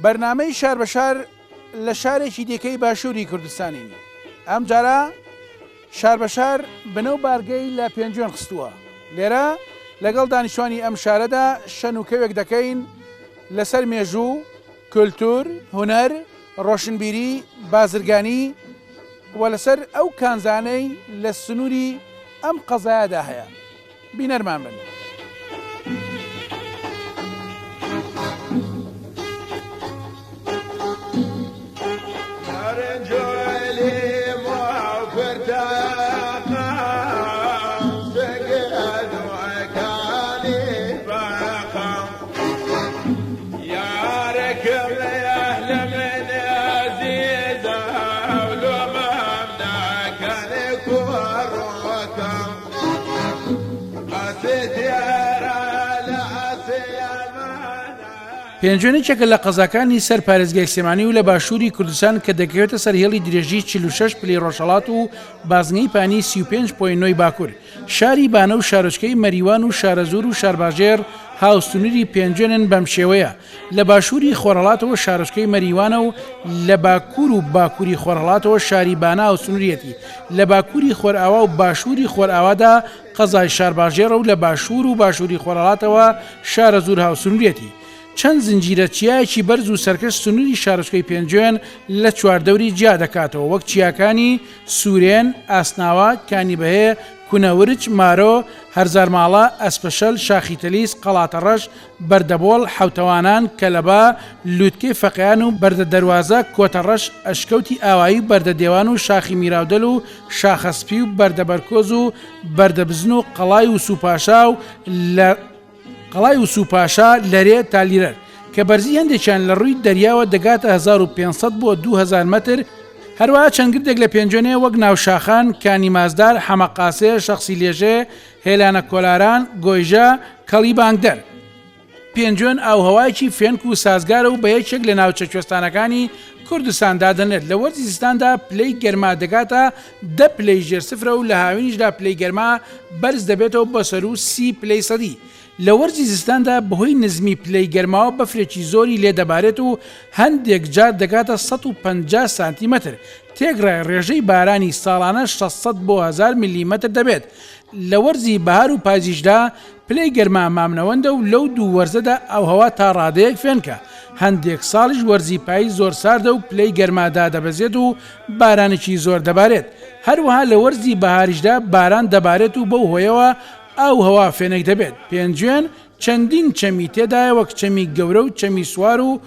بەرنامەی شار بە شار لە شارێکی دیکەی باشووری کوردستانی. ئەم جارە شار بە شار بنەو بارگەی لە پێنجوێن خستووە. لێرە لەگەڵ دانیشتوانی ئەم شارەدا شەن و کەوێک دەکەین لەسەر مێژوو، کولتور، هونەر، ڕۆشنبیری، بازرگانی و لەسەر ئەو کانزانەی لە سنووری ئەم قەزایەدا هەیە. بینەرمان بن. پێنجوێنێکێکە لە قەزاکانی سەر پارێزگای سلێمانی و لە باشووری کوردستان کە دەکەوێتە سەر هێڵی درێژی 46 پلەی ڕۆژهەڵات و بازنگەی پانی 35.9 باکوور. شاری بانە و شارۆچکەی مەریوان و شارەزور و شارباژێر هاوسنووری پێنجوێنن بەم شێوەیە. لە باشووری خۆرهەڵاتەوە شارۆچکەی مەریوانە و لە باکوور و باکووری خۆرهەڵاتەوە شاری بانە هاوسنووریەتی. لە باکووری خۆرئاوا و باشووری خۆرئاوادا قەزای شارباژێرە و لە باشوور و باشووری خۆرهەڵاتەوە شارەزور هاوسنووریەتی. چەند زنجیرە چیایەکی بەرز و سەرکەش سنووری شارۆچکەی پێنجوێن لە چواردەوری جیا دەکاتەوە، وەک چیاکانی سوورێن، ئاسناوە، کانی بەهێ، کونەورج، مارۆ، هەرزارماڵە، ئەسپەشەل، شاخیتەلیس، قەڵاتەڕەش، بەردەبۆڵ، حەوتەوانان، کەلەبا، لووتکەی فەقیان و بەردە دەروازە، کۆتەڕەش، ئەشکەوتی ئاوایی، بەردە دێوان و شاخی میراودەل و شاخەسپی و بەردە بەرکۆز و بەردە بزن و قەڵای و سوپاشا و قەڵای و سوپاشا لەرێ تالیرەر کە بەرزی هەندێکیان لە ڕووی دەریاوە دەگاتە 1500 بۆ 2000 متر. هەروەها چەند گردێک لە پێنجوێنێ وەک ناوشاخان، کانی مازدار، حەمەقاسێ، شەخسی لێژێ، هێلانە کۆلاران، گۆیژە، کەڵی بانگدەر. پێنجوێن ئاوهەوایەکی فێنک و سازگارە و بە یەکێک لە ناوچە کوێستانەکانی کوردستاندا دەنێت. لە وەرزی زستاندا پلەی گەرما دەگاتە 10 پلەی ژێرسفرە و لە هاوینیشدا پلەی گەرما بەرز دەبێتەوە بە سەر و 30 پلەی سەدی. لە وەرزی زستاندا بەهۆی نزمی پلەی گەرماوە بەفرێکی زۆری لێ دەبارێت و هەندێک جار دەگاتە 150 سانتیمەتر. تێگڕای ڕێژەی بارانی ساڵانە 600 بۆ 1000 میلیمەتر دەبێت. لە وەرزی بەهار و پاییزیشدا پلەی گەرما مامنەوەندە و لەو دوو وەرزەدا ئاوهەوا تا ڕادەیەک فێنکە. هەندێک ساڵیش وەرزی پایی زۆر ساردە و پلەی گەرمادا دەبەزێت و بارانێکی زۆر دەبارێت. هەروەها لە وەرزی بەهاریشدا باران دەبارێت و بەو هۆیەوە ئاوهەوا فێنێک دەبێت. پێنجوێن چەندین چەمی تێدایە، وەک چەمی گەورە و چەمی سوار و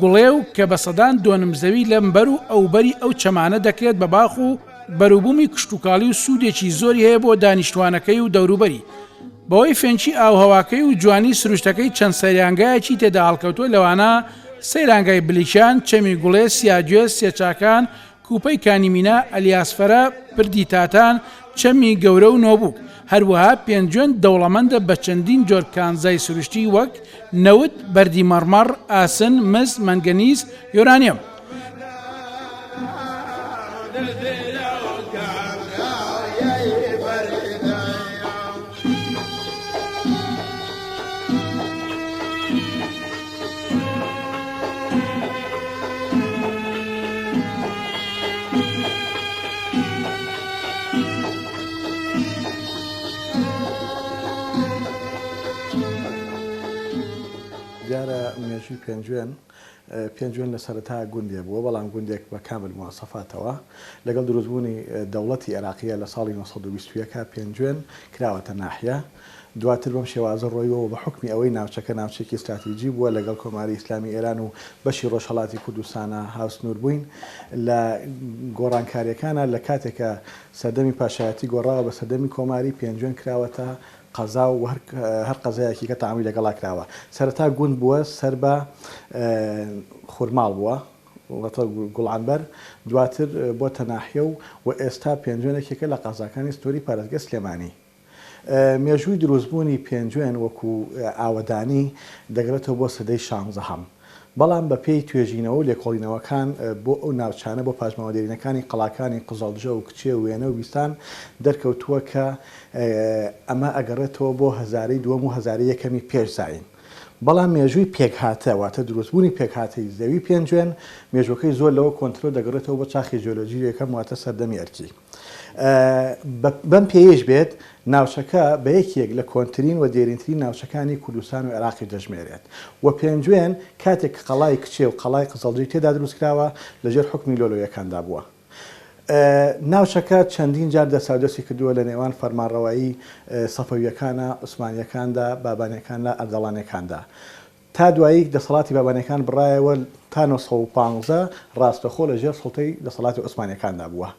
گوڵێ و کە بە سەدان دۆنمزەوی لەمبەر و ئەوبەری ئەو چەمانە دەکرێت بە باخ و بەروبوومی کشتتوکاڵی و سوودێکی زۆری هەیە بۆ دانیشتوانەکەی و دەوروبەری. بەوەی فێنچی ئاوهەواکەی و جوانی سروشتەکەی چەند سەیرانگایەکی تێدا هەڵکەوتووە، لەوانە سەیرانگای بلیچان، چەمی گوڵێ، سیاگوێ، سێچاکان، کوپەی کانیمینا، ئەلیاسفەرە، پردی تاتان، چەمی گەورە و نۆبووک. هەروەها پێنجوێن دەوڵەمەندە بە چەندین جۆر کانزای سروشتی وەک نەوت، بەردی مەڕمەڕ، ئاسن، مس، مەنگەنیز، یۆرانیەم. دیارە مێژووی پێنجوێن لە سەرەتا گوندێ بووە، بەڵام گوندێک بە کامل مواسەفاتەوە لەگەڵ دروستبوونی دەوڵەتی عێراقیە لە ساڵی 1920 پێنجوێن کراوەتە ناحیە. دواتر بەم شێوازە ڕۆیەوە بە حکمی ئەوەی ناوچەکە ناوچێکی استراتیجی بووە لەگەڵ کۆماری ئیسلامی ئێران و بەشی ڕۆژهەڵاتی کوردستانە هاوسنوور بووین. لە گۆڕانکاریەکانە لە کاتێکە سەردەمی پاشایەتی گۆڕاوە بە سەردەمی کۆماری، پێنجوێن کراوەتە قەزا و هەر قەزایەکی کە تەعامی لەگەڵا کراوە. سەرەتا گوند بووە، سەر بە خورماڵ بووە گوڵانبەر دواتر بۆتە ناحیە و ئێستا پێنجوێنێکێکە لە قازاکانی ستۆری پارێزگە سلێمانی. مێژووی دروستبوونی پێنجوێن وەکو ئاوەدانی دەگرێتەوە بۆ سەدەی 16هەم. بەڵام بە پێی توێژینەوە و لێکۆڵینەوەکان بۆ ئەو ناوچانە بۆ پاژماوەدێرینەکانی قەڵاکانی قزەڵجە و کچێ و وێنە و ویستان دەرکەوتووە کە ئەمە ئەگەڕێتەوە بۆ هەزاری دووەم و هەزاری یەکەمی پێش زاین. بەڵام مێژووی پێکهاتە واتە دروستبوونی پێکهاتەی زەوی پێنجوێن مێژوەکەی زۆر لەوە کۆنتترۆل دەگەڕێتەوە بۆ چاخی جیۆلۆژی یەکەم واتە سەردەمی ئەرکی. بەم پێیش بێت ناوچەکە بە یەکێک لە کۆنتترین و دێرینترین ناوچەکانی کوردستان و عێراقی دەژمێرێت و پێنجوێن کاتێک قەڵای کچێ و قەڵای قزەڵجی تێدا دروستکراوە لەژێر حکمی لۆلۆیەکاندا بووە. ناوچەکە چەندین جار دەسادەسی کردووە لە نێوان فەرمانڕەوایی سەفەویەکانە عوسمانیەکاندا بابانەکاندا ئەردەڵانەکاندا. تا دوایی دەسەڵاتی بابانەکان بڕایەوە تا 1950 ڕاستەخۆ لە ژێر سڵتەی دەسەڵاتی عوسمانیەکاندا بووە.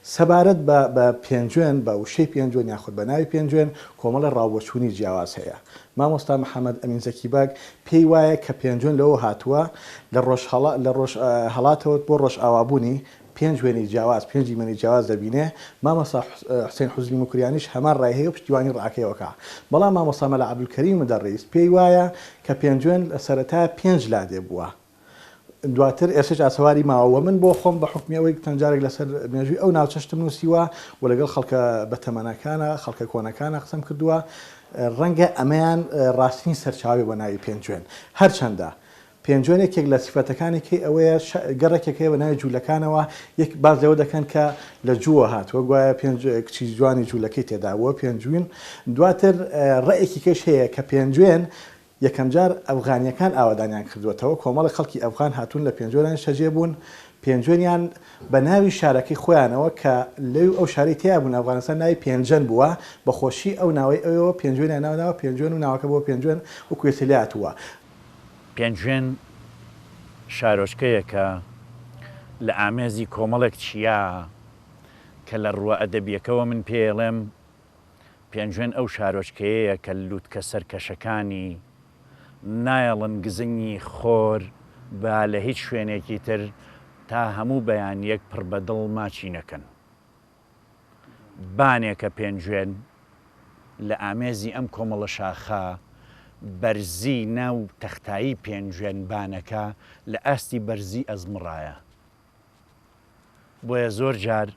سەبارەت بە پێنجوێن بە وشەی پێنجوێن یاخود بە ناوی پێنجوێن کۆمەڵە ڕاوبۆچوونی جیاواز هەیە. مامۆستا محەممەد ئەمین زەکیباگ پێی وایە کە پێنجوێن لەوە هاتووە لە ڕۆژ هەڵاتەوە بۆ ڕۆژ ئاوابوونی پێنج وێنی جیاواز پێنجی منی جیاواز دەبینێ. مامۆستا حوسێن حوزلی موکریانیش هەمان ڕای هەیە و پشتیوانی ڕاکەیەوەکە. بەڵام مامۆستا مەلا عەبدولکەریم مدەڕیس پێی وایە کە پێنجوێن لە سەرەتا پێنج لادێ بووە. دواتر ئێسش ئاسەواری ماوە من بۆ خۆم بە حکمیەوەی تەنجارێک لەسەر مێژووی ئەو ناوچەشتم نووسیوە و لەگەڵ خەڵکە بەتەمەنەکانە خەڵکە کۆنەکانە قسەم کردووە ڕەنگە ئەمەیان ڕاستین سەرچاوی بە ناوی پێنجوێن. هەرچەندە پێنجوێنێکێک لە سیفەتەکانێکی ئەوەیە گەڕێکێکەیە بە ناوی جوولەکانەوە یەک باز لەوە دەکەن کە لە جووە هاتووە گوایە کچی جوانی جوولەکەی تێداوە پێنجوین. دواتر ڕێیەکی کەش هەیە کە پێنجوێن یەکەم جار ئەفغانیەکان ئاوادانیان کردوێتەوە کۆمەڵی خەڵکی ئەفغان هاتوون لە پێنجوێنیان شەجێ بوون. پێنجوێنیان بە ناوی شارەکەی خۆیانەوە کە لەو ئەو شاری تیا بوون ئەفغانستان ناوی پێنجەن بووە بەخۆشی ئەو ناوەی ئەوەوە پێنجوێنیان ناوناوە پێنجوێن و ناوەکە بۆ پێنجوێن و کوێسلیاتوە. پێنجوێن شارۆچکەیەکە لە ئامێزی کۆمەڵێک چیا کە لە ڕووە ئەدەبیەکەوە من پێڵێم پێنجوێن ئەو شارۆچکەیەیە کە لووتکە سەرکەشەکانی نایەڵن گزنگی خۆر با لە هیچ شوێنێکی تر تا هەموو بەیانیەک پڕ بەدڵ ماچی نەکەن. بانێکە پێنجوێن لە ئامێزی ئەم کۆمەڵە شاخە بەرزی ناو تەختایی پێنجوێن بانەکە لە ئاستی بەرزی ئەزمڕایە. بۆیە زۆر جار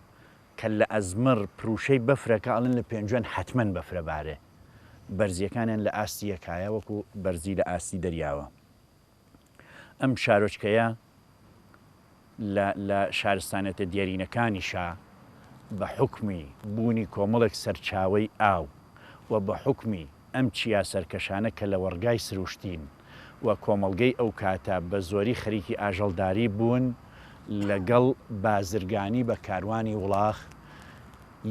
کە لە ئەزمر پروشەی بەفرەکە ئەڵێن لە پێنجوێن حتمەن بەفرەبارێ. بەرزیەکانیان لە ئاستی یەکایە وەکو بەرزی لە ئاستی دەریاوە. ئەم شارۆچکەیە لە شارستانەتە دیێرینەکانیشا بە حکمی بوونی کۆمەڵێک سەرچاوەی ئاو و بە حکمی ئەم چیا سەرکەشانە کە لە وەرگای سروشتین و کۆمەڵگەی ئەو کاتە بە زۆری خەریکی ئاژەڵداری بوون لەگەڵ بازرگانی بە کاروانی وڵاخ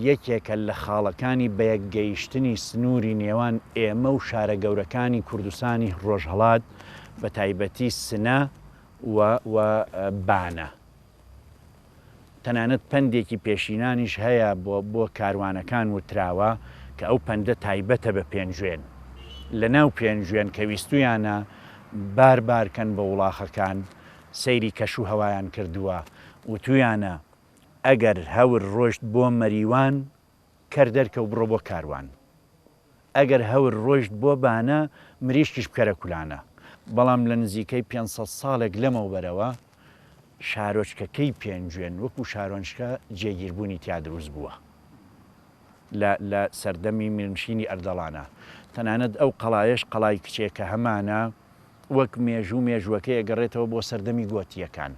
یەکێکە لە خاڵەکانی بەیەکگەیشتنی سنووری نێوان ئێمە و شارە گەورەکانی کوردستانی ڕۆژهەڵات بە تایبەتی سنە و بانە. تەنانەت پەندێکی پێشینانیش هەیە بۆ کاروانەکان وتراوە کە ئەو پەندە تایبەتە بە پێنجوێن. لە ناو پێنجوێن کە ویستویانە باربارکەن بە وڵاخەکان سەیری کەش و هەوایان کردووە و تویانە ئەگەر هەور ڕۆشت بۆ مەریوان کەر دەرکە و بڕۆ بۆ کاروان. ئەگەر هەور ڕۆشت بۆ بانە مریشکیش بکەرە کولانە. بەڵام لە نزیکەی 500 ساڵێک لەمەوبەرەوە شارۆچکەکەی پێنجوێن وەکو شارۆنشکە جێگیربوونی تیا دروست بووە لە سەردەمی میرنشینی ئەردەڵانە. تەنانەت ئەو قەڵایەش قەڵای کچێکە هەمانە وەک مێژوو مێژوەکەی ئەگەڕێتەوە بۆ سەردەمی گۆتیەکان.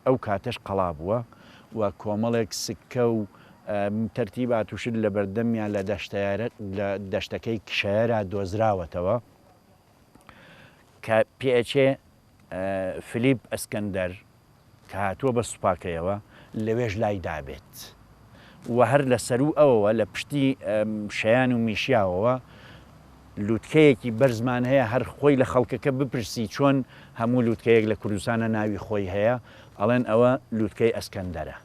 ئەو کاتەش قەڵا بووە و کۆمەڵێک سکە و تەرتیبات وشت لە بەردەمیان لە دەشتەکەی کشەیەرا دۆزراوەتەوە کە پێچێ فلیپ ئەسکەندەر کە هاتووە بە سوپاکەیەوە لەوێژ لای دابێت و هەر لە سەر و ئەوەوە لە پشتی شەیان و میشیاوەوە لووتکەیەکی بەرزمان هەیە هەر خۆی لە خەڵکەکە بپرسی چۆن هەموو لووتکەیەک لە کوردستانە ناوی خۆی هەیە ئەڵێن ئەوە لووتکەی ئەسکەندەرە.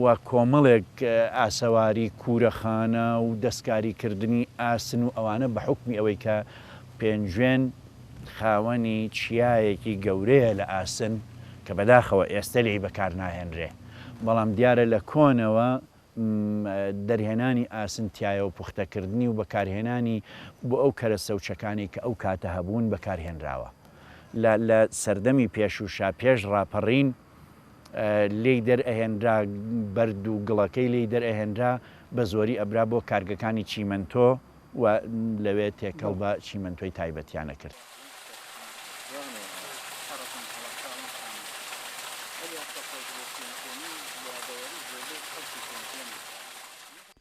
و کۆمەڵێک ئاسەواری کوورەخانە و دەستکاریکردنی ئاسن و ئەوانە بە حکمی ئەوەی کە پێنجوێن خاوەنی چیایەکی گەورەیە لە ئاسن کە بەداخەوە ئێستا لی بەکار ناهێنرێ بەڵام دیارە لە کۆنەوە دەرهێنانی ئاسنتیایە و پوختەکردنی و بەکارهێنانی بۆ ئەو کەرەسەوچەکانی کە ئەو کاتە هەبوون بەکارهێنراوە لە سەردەمی پێش و شاپێش ڕاپەڕین لێی دەرئەهێنرا بەرد و گڵەکەی لێی دەرئەهێنرا بە زۆری ئەبرا بۆ کارگەکانی چیمەنتۆ و لەوێ تێکەڵ بە چیمەنتۆی تایبەتیانە کرد.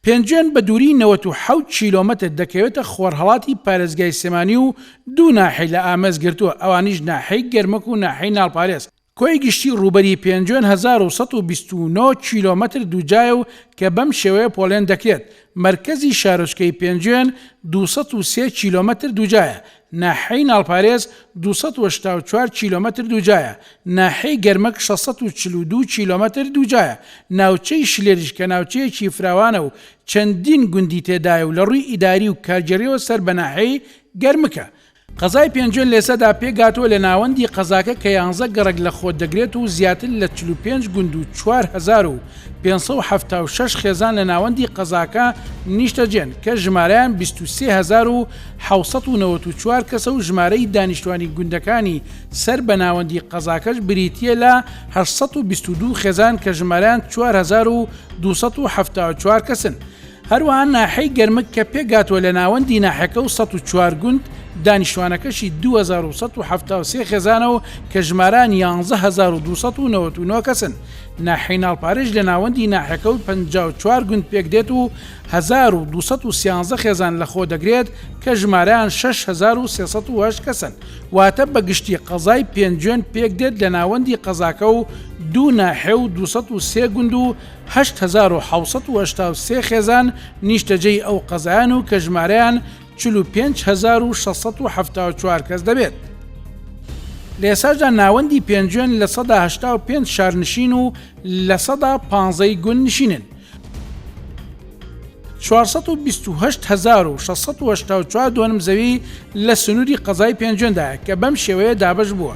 پێنجێن بە دووری 97 کیلۆمەتر دەکەوێتە خۆرهەڵاتی پارێزگای سێمانی و دوو ناحەی لە ئامەز گرتووە ئەوانیش ناحەی گەرمەک و ناحەی ناڵپارێز. کۆی گشتی ڕوبەری پێنجێن 1129 کیلۆمەتر دووجایە و کە بەم شێوەیە پۆلێن دەکرێت. مرکزی شارۆچکەی پێنجێن 203 کیلۆمەتر دووجایە. ناحەی ناڵپارێز 284 کیلۆمەتر دووجایە. ناحەی گەرمەک 642 کیلۆمەتر دووجایە. ناوچەی شلێریش کە ناوچەیەکی فراوانە و چەندین گوندی تێدایە و لە ڕووی ئیداری و کارگەریەوە سەر بە ناحەی گەرمکە. قەزای پێنجێن لێسەدا پێگاتوە لە ناوەندی قەزاکە کە 11 گەڕک لە خۆ دەگرێت و زیاتر لە 45 گوند و 4576 خێزان لە ناوەندی قەزاکە نیشتەجێن کە ژمارەیان 23794 کەسە و ژمارەی دانیشتوانی گوندەکانی سەر بە ناوەندی قەزاکەش بریتیە لە 822 خێزان کە ژمارەیان 4274 کەسن. هەروەها ناحەی گەرمک کە پێگاتوە لە ناوەندی ناحەکە و 104 گوند دانیشتوانەکەشی 2173 خێزانەوە کە ژماران 11299 کەسن. ناحەی ناڵپارێژ لە ناوەندی ناحەکە و 54 گوند پێک دێت و 1213 خێزان لە خۆ دەگرێت کە ژمارەیان 6308 کەسن. واتە بەگشتی قەزای پێنجێن پێک دێت لە ناوەندی قەزاکە و دوو ناحێ و 203 گوند و 8783 خێزان نیشتەجێی ئەو قەزایان و کە ژمارەیان 45674 کەس دەبێت. لە ئێساژدا ناوەندی پێنجێن لە 185 شارنشین و لە 115 گوند نشینن. 428684 دوانم زەوی لە سنووری قەزای پێنجێندایە کە بەم شێوەیە دابش بووە.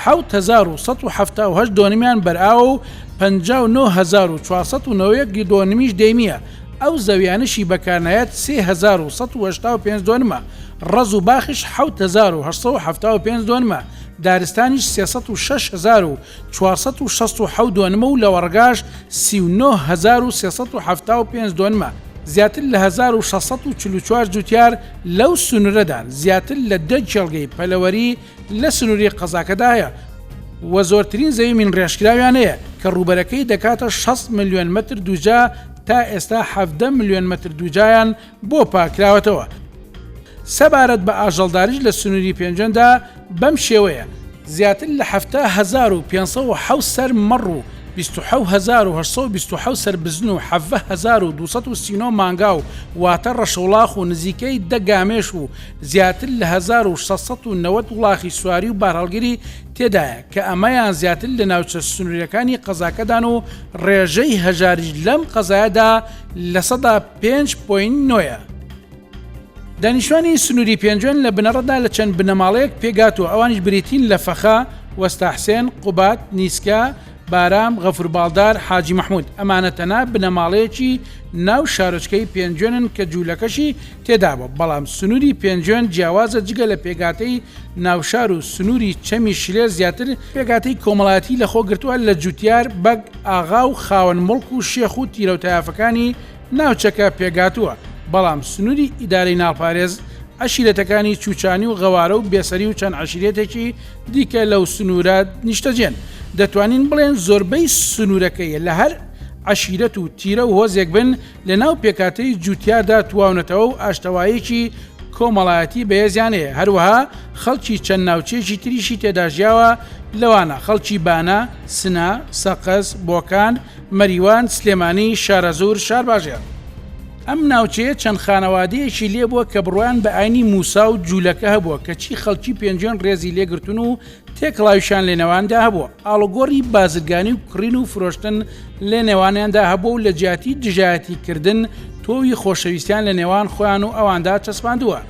7178 دوانمیان بەرئاو و 59491 دوانمیش دەیمیە. ئەو زەویانشی بەکارنایەت 3185 دوانمە. ڕەز و باخش 7875 دوانمە. دارستانیش 306467 دوانمە و لە وەڕگاش 39375 دوانمە. زیاتر لە 1644 جوتیار لەو سنوورەدان زیاتر لە 10 جێڵگەی پەلەوەری لە سنووری قەزاکەدایە و زۆرترین زەوی من ڕێژکراویانەیە کە ڕوبەرەکەی دەکاتە 6 ملیۆن متر دووجا تا ئێستا 17 ملیۆن متر دووجایان بۆ پاکراوەتەوە. سەبارەت بە ئاژەڵداریش لە سنووری پێنجێندا بەم شێوەیە زیاتر لە 7500 سەر مەڕ و 27827 سەر بزن و 7239 مانگا و واتە ڕەشەوڵاخ و نزیکەی دەگامێش و زیاتر لە 1690 وڵاخی سواری و بارهەڵگیری تێدایە کە ئەمەیان زیاتر لە ناوچە سنووریەکانی قەزاکەدان و ڕێژەی هەژاریش لەم قەزایەدا لە 105.9. دانیشتوانی سنووری پێنجێن لە بنەڕەتدا لە چەند بنەماڵەیەک پێگاتوە ئەوانیش بریتین لە فەخا، وەستاحسێن، قوبات، نیسکە، بارام، غەفور باڵدار، حاجی مەحموود. ئەمانە تەنها بنەماڵەیەکی ناو شارۆچکەی پێنجێنن کە جوولەکەشی تێدابوو. بەڵام سنووری پێنجێن جیاوازە جگە لە پێگاتەی ناوشار و سنووری چەمی شلێر زیاتر پێگاتەی کۆمەڵایەتی لە خۆ گرتووە لە جوتیار، بەگ، ئاغا و خاوەن مڵک و شێخ و تیرەوتایافەکانی ناوچەکە پێگاتووە. بەڵام سنووری ئیدارەی ناڵپارێز عەشیرەتەکانی چوچانی و غەوارە و بێسەری و چەند عەشیرەتێکی دیکە لەو سنوورە نیشتەجێن. دەتوانین بڵێن زۆربەی سنوورەکەیە لە هەر عەشیرەت و تیرە و هۆزێک بن لە ناو پێکاتەی جوتیاردا تواونەتەوە و ئاشتەوایەکی کۆمەڵایەتی بەهێزیانەیە. هەروەها خەڵکی چەند ناوچێکی تریشی تێداژیاوە لەوانە خەڵکی بانە، سنا، سەقەز، بۆکان، مەریوان، سلێمانی، شارەزور، شارباژێر. ئەم ناوچەیە چەند خانەوادەیەکی لێبووە کە بڕوان بە ئاینی موسا و جوولەکە هەبووە کەچی خەڵکی پێنجێن ڕێزی لێگرتون و تێکڵاویشان لە نێواندا هەبووە. ئاڵۆگۆڕی بازرگانی و کڕین و فرۆشتن لە نێوانیاندا هەبوو و لە جیاتی دژایەتیکردن تۆوی خۆشەویستیان لە نێوان خۆیان و ئەواندا چەسپاندووە.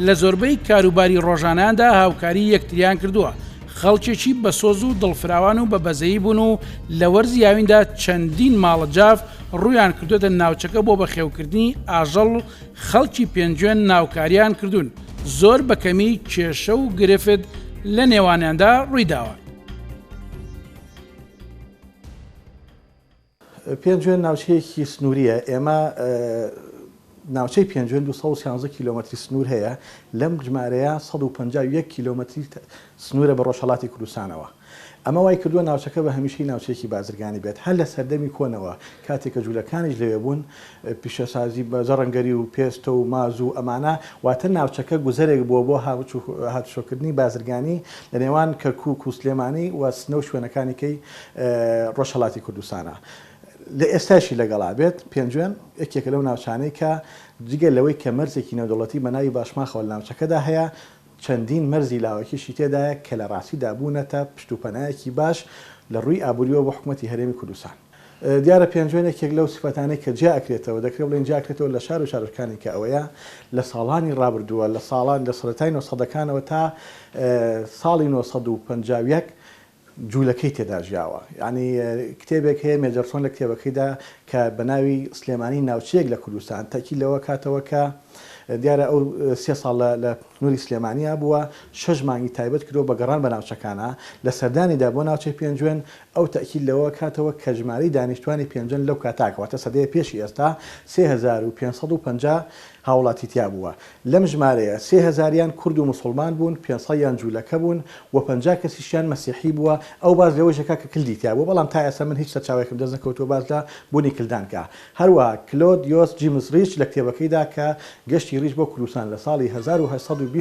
لە زۆربەی کاروباری ڕۆژانەیاندا هاوکاری یەکتریان کردووە. خەڵکێکی بە سۆز و دڵفراوان و بە بەزەیی بوون و لە وەرزی یاویندا چەندین ماڵە جاف ڕویان کردوتە ناوچەکە بۆ بەخێوکردنی ئاژەڵ خەڵکی پێنجوێن ناوکاریان کردوون زۆر بەکەمی کێشە و گرفت لە نێوانیاندا ڕوویداوە. پێنجوێن ناوچەیەکی سنووریە ئێمە ناوچەی پێنجوێن 216 کیلۆمەتری سنوور هەیە لەم ژمارەیە 151 کیلۆمەتری سنوورە بە ڕۆژهەڵاتی کوردستانەوە. ئەمە وای کردووە ناوچەکە بە هەمیشەی ناوچەیەکی بازرگانی بێت هەر لە سەردەمی کۆنەوە کاتێککە جوولەکانیش لەوێ بوون پیشەسازی بە زەڕەنگەری و پێستە و ماز و ئەمانە واتە ناوچەکە گوزەرێک بووە بۆ هاتوشۆکردنی بازرگانی لە نێوان کەرکووک و سلێمانی و سنە و شوێنەکانیکەی ڕۆژهەڵاتی کوردستانە. لە ئێستاشی لەگەڵا بێت پێنجوێن یەکێکە لەو ناوچانەی کە جگە لەوەی کە مەرزێکی نێودەوڵەتی بە ناوی باشماخەوە لە ناوچەکەدا هەیە چەندین مەرزی لاوەکیشی تێدایە کە لە ڕاستیدا بوونەتە پشتوپەنایەکی باش لە ڕووی ئابوووریەوە بۆ حکوومەتی هەرێمی کوردستان. دیارە پێنجوێن یەکێک لەو سفتانەی کە جیا ئەکرێتەوە دەکرێت بڵێن جاکرێتەوە لە شار و شارەکانی کە ئەوەیە لە ساڵانی ڕابردووە لە ساڵان لە سەرەتای 900ەکانەوە تا ساڵی 1950 جوولەکەی تێدا ژیاوە. ینی کتێبێک هەیە مێجەرسۆن لە کتێبەکەیدا کە بە ناوی سلێمانی ناوچەیەک لە کوردستان تەکی لەوە کاتەوە کە دیارە ئەو 3 ساڵ لە نووری سلێمانیا بووە 6 مانگی تایبەت کردو بە گەڕان بە ناوچەکانە لە سەردانیدا بۆ ناوچەی پێنجوێن ئەو تەکیل لەوە کاتەوە کە ژماری دانیشتوانی پێنجوێن لەو کاتاکەواتە سەدەیە پێشی ئێستا 3550 هاوڵاتی تیا بووە. لەم ژمارەیە 3000یان کورد و مسلمان بوون 500یان جوولەکە بوون و 50 کەسیشیان مەسیحی بووە. ئەو باز لەوەی ژەکە کە کلدی تیا بوو بەڵام تا ئێستا من هیچ سەرچاوێکم دەست نەکەوتووە باز لە بوونی کلدانکە. هەروە کلۆد یۆس جیمز ریچ لە کتێبەکەیدا کە گەشتی ریچ بۆ کوردستان لە ساڵی 1820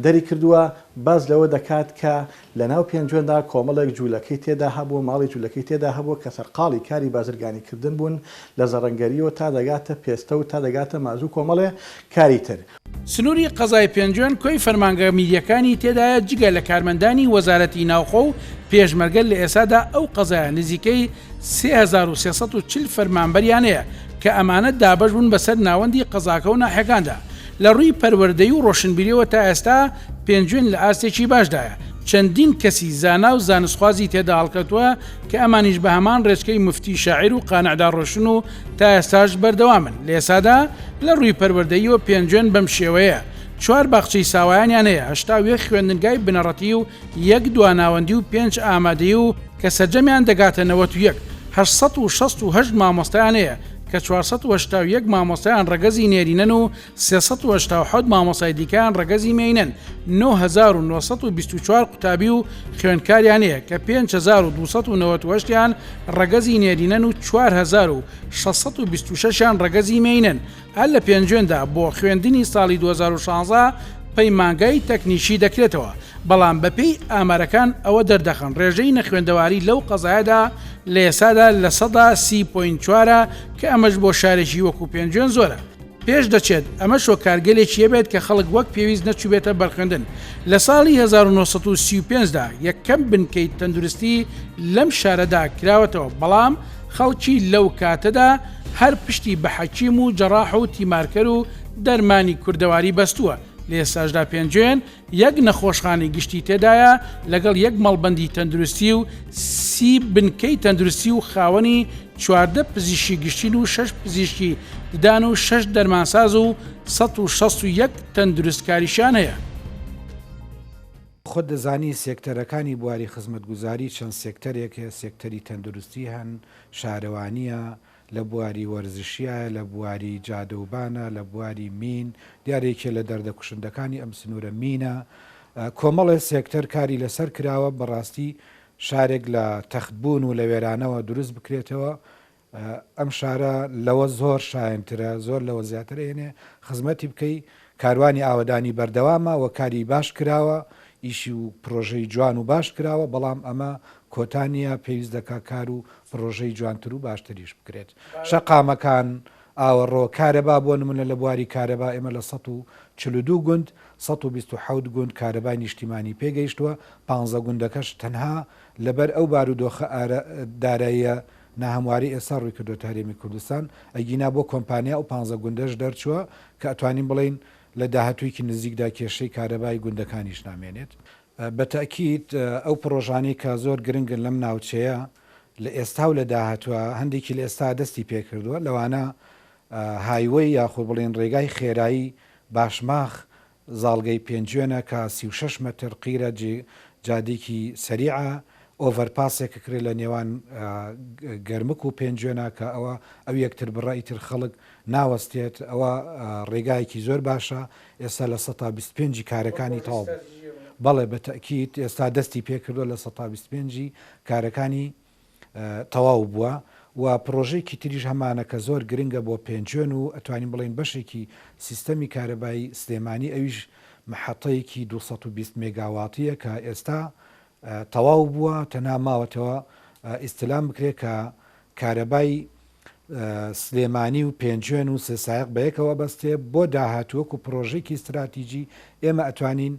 دەری کردووە باز لەوە دەکات کە لە ناو پێنجوێندا کۆمەڵێک جوولەکەی تێدا هەبوو ماڵی جوولەکەی تێدا هەبوو کە سەرقاڵی کاری بازرگانیکردن بوون لە زەڕەنگەریەوە تا دەگاتە پێستە و تا دەگاتە مازوو کۆمەڵێ کاری تر. سنووری قەزای پێنجوێن کۆی فەرمانگە میدیەکانی تێدایە جگە لە کارمەندانی وەزارەتی ناوخۆ و پێشمەرگە لە ئێسادا ئەو قەزایە نزیکەی 3340 فەرمانبەریان هەیە کە ئەمانە دابەش بوون بەسەر ناوەندی قەزاکە و ناحەکاندا. لە ڕووی پەروەردەی و ڕۆشنبیریەوە تا ئێستا پێنجوێن لە ئاستێکی باشدایە. چەندین کەسی زانا و زانستخوازی تێدا هەڵکەوتووە کە ئەمانیش بە هەمان ڕێچکەی مفتی شاعیر و قانعدا ڕۆشن و تا ئێستاش بەردەوامن. لە ئێسادا لە ڕووی پەروەردەییەوە پێنجوێن بەم شێوەیە 4 باخچەی ساوایانیان هەیە 81 خوێندنگای بنەڕەتی و 1 دواناوەندی و 5 ئامادەیی و کە سەرجەمیان دەگاتە 91 868 مامۆستایان هەیە کە 481 مامۆستایان ڕەگەزی نێرینەن و 387 مامۆستای دیکەیان ڕەگەزی مێینەن 9924 قوتابی و خوێندکاریان هەیە کە 5298یان ڕەگەزی نێرینەن و 4626یان ڕەگەزی مێینەن. هەر لە پێنجوێندا بۆ خوێندنی ساڵی 2016 پەیمانگای تەکنیشی دەکرێتەوە بەڵام بەپێی ئامارەکان ئەوە دەردەخەن ڕێژەی نەخوێندەواری لەو قەزایەدا لە ئێسادا لە 30.4 کە ئەمەش بۆ شارێکی وەکو پێنجوێن زۆرە. پێش دەچێت ئەمە شۆ کارگەلێکی هەبێت کە خەڵک وەک پێویست نەچوبێتە بەرخوێندن. لە ساڵی 1935دا یەکەم بنکەی تەندروستی لەم شارەدا کراوەتەوە بەڵام خەڵکی لەو کاتەدا هەر پشتی بە حەکیم و جەراح و تیمارکەر و دەرمانی کوردەواری بەستووە. لە ئێستاشدا پێنجوێن یەک نەخۆشخانەی گشتی تێدایە لەگەڵ یەک مەڵبەندی تەندروستی و 30 بنکەی تەندروستی و خاوەنی 14 پزیشکی گشتین و 6 پزیشکی ددان و 6 دەرمانساز و 161 تەندروستکاریشان هەیە. خۆت دەزانی سێکتەرەکانی بواری خزمەتگوزاری چەند سێکتەرێک هەیە سێکتەری تەندروستی هەن شارەوانیە لە بواری وەرزشیە لە بواری جادەوبانە لە بواری مین دیارێکێ لە دەردەکوشندەکانی ئەم سنوورە مینە کۆمەڵێ سێکتەر کاری لەسەر کراوە بەڕاستی شارێک لە تەختبوون و لە وێرانەوە دروست بکرێتەوە. ئەم شارە لەوە زۆر شایەنترە زۆر لەوە زیاتر هێنێ خزمەتی بکەی کاروانی ئاوەدانی بەردەوامە و کاری باش کراوە ئیشی و پرۆژەی جوان و باش کراوە بەڵام ئەمە کۆتانیە پێویست دەکا کار و پرۆژەی جوانتر و باشتریش بکرێت. شەقامەکان ئاوەڕۆ کارەبا بۆ نمونە لە بواری کارەبا ئێمە لە 142 گوند 127 گوند کارەبای نیشتیمانی پێگەیشتووە 15 گوندەکەش تەنها لەبەر ئەو بارودۆخە داراییە ناهەمواری ئێستا ڕووی کردو هەرێمی کوردستان ئەگینا بۆ کۆمپانیا و 15 گوندەش دەرچووە کە ئەتوانین بڵین لە داهاتوویکی نزیکدا کێشەی کارەبای گوندەکانیش نامێنێت. بەتەکیید ئەو پرۆژانی کە زۆر گرنگن لەم ناوچەیە لە ئێستا و لە داهاتوە هەندێکی لە ئێستا دەستی پێکردووە لەوانە هایوەی یاخود بڵێن ڕێگای خێرایی باشماخ زاڵگەی پێنجوێنە کە 36 متر قیرە جادێکی سەریعە ئۆڤەرپاسێکە کرێت لە نێوان گەرمک و پێنجوێنە کە ئەو یەکتر بڕای تر خەڵک ناوەستێت ئەوە ڕێگایەکی زۆر باشە ئێستا لە 125 کارەکانی تاڵ بەڵێ بەتەکیید ئێستا دەستی پێکردووە لە 125 کارەکانی تەواو بووە و پرۆژەیەکی تریش هەمانە کە زۆر گرنگە بۆ پێنجوێن و ئەتوانین بڵێن بەشێکی سیستەمی کارەبایی سلێمانی ئەویش محەتەیەکی 220 مێگاواتیە کە ئێستا تەواو بووە تەنها ماوەتەوە ئیستلام بکرێت کە کارەبای سلێمانی و پێنجوێن و سێسایق بەیەکەوە بەستێ بۆ داهاتووەک و پرۆژێکی استراتیژی ئێمە ئەتوانین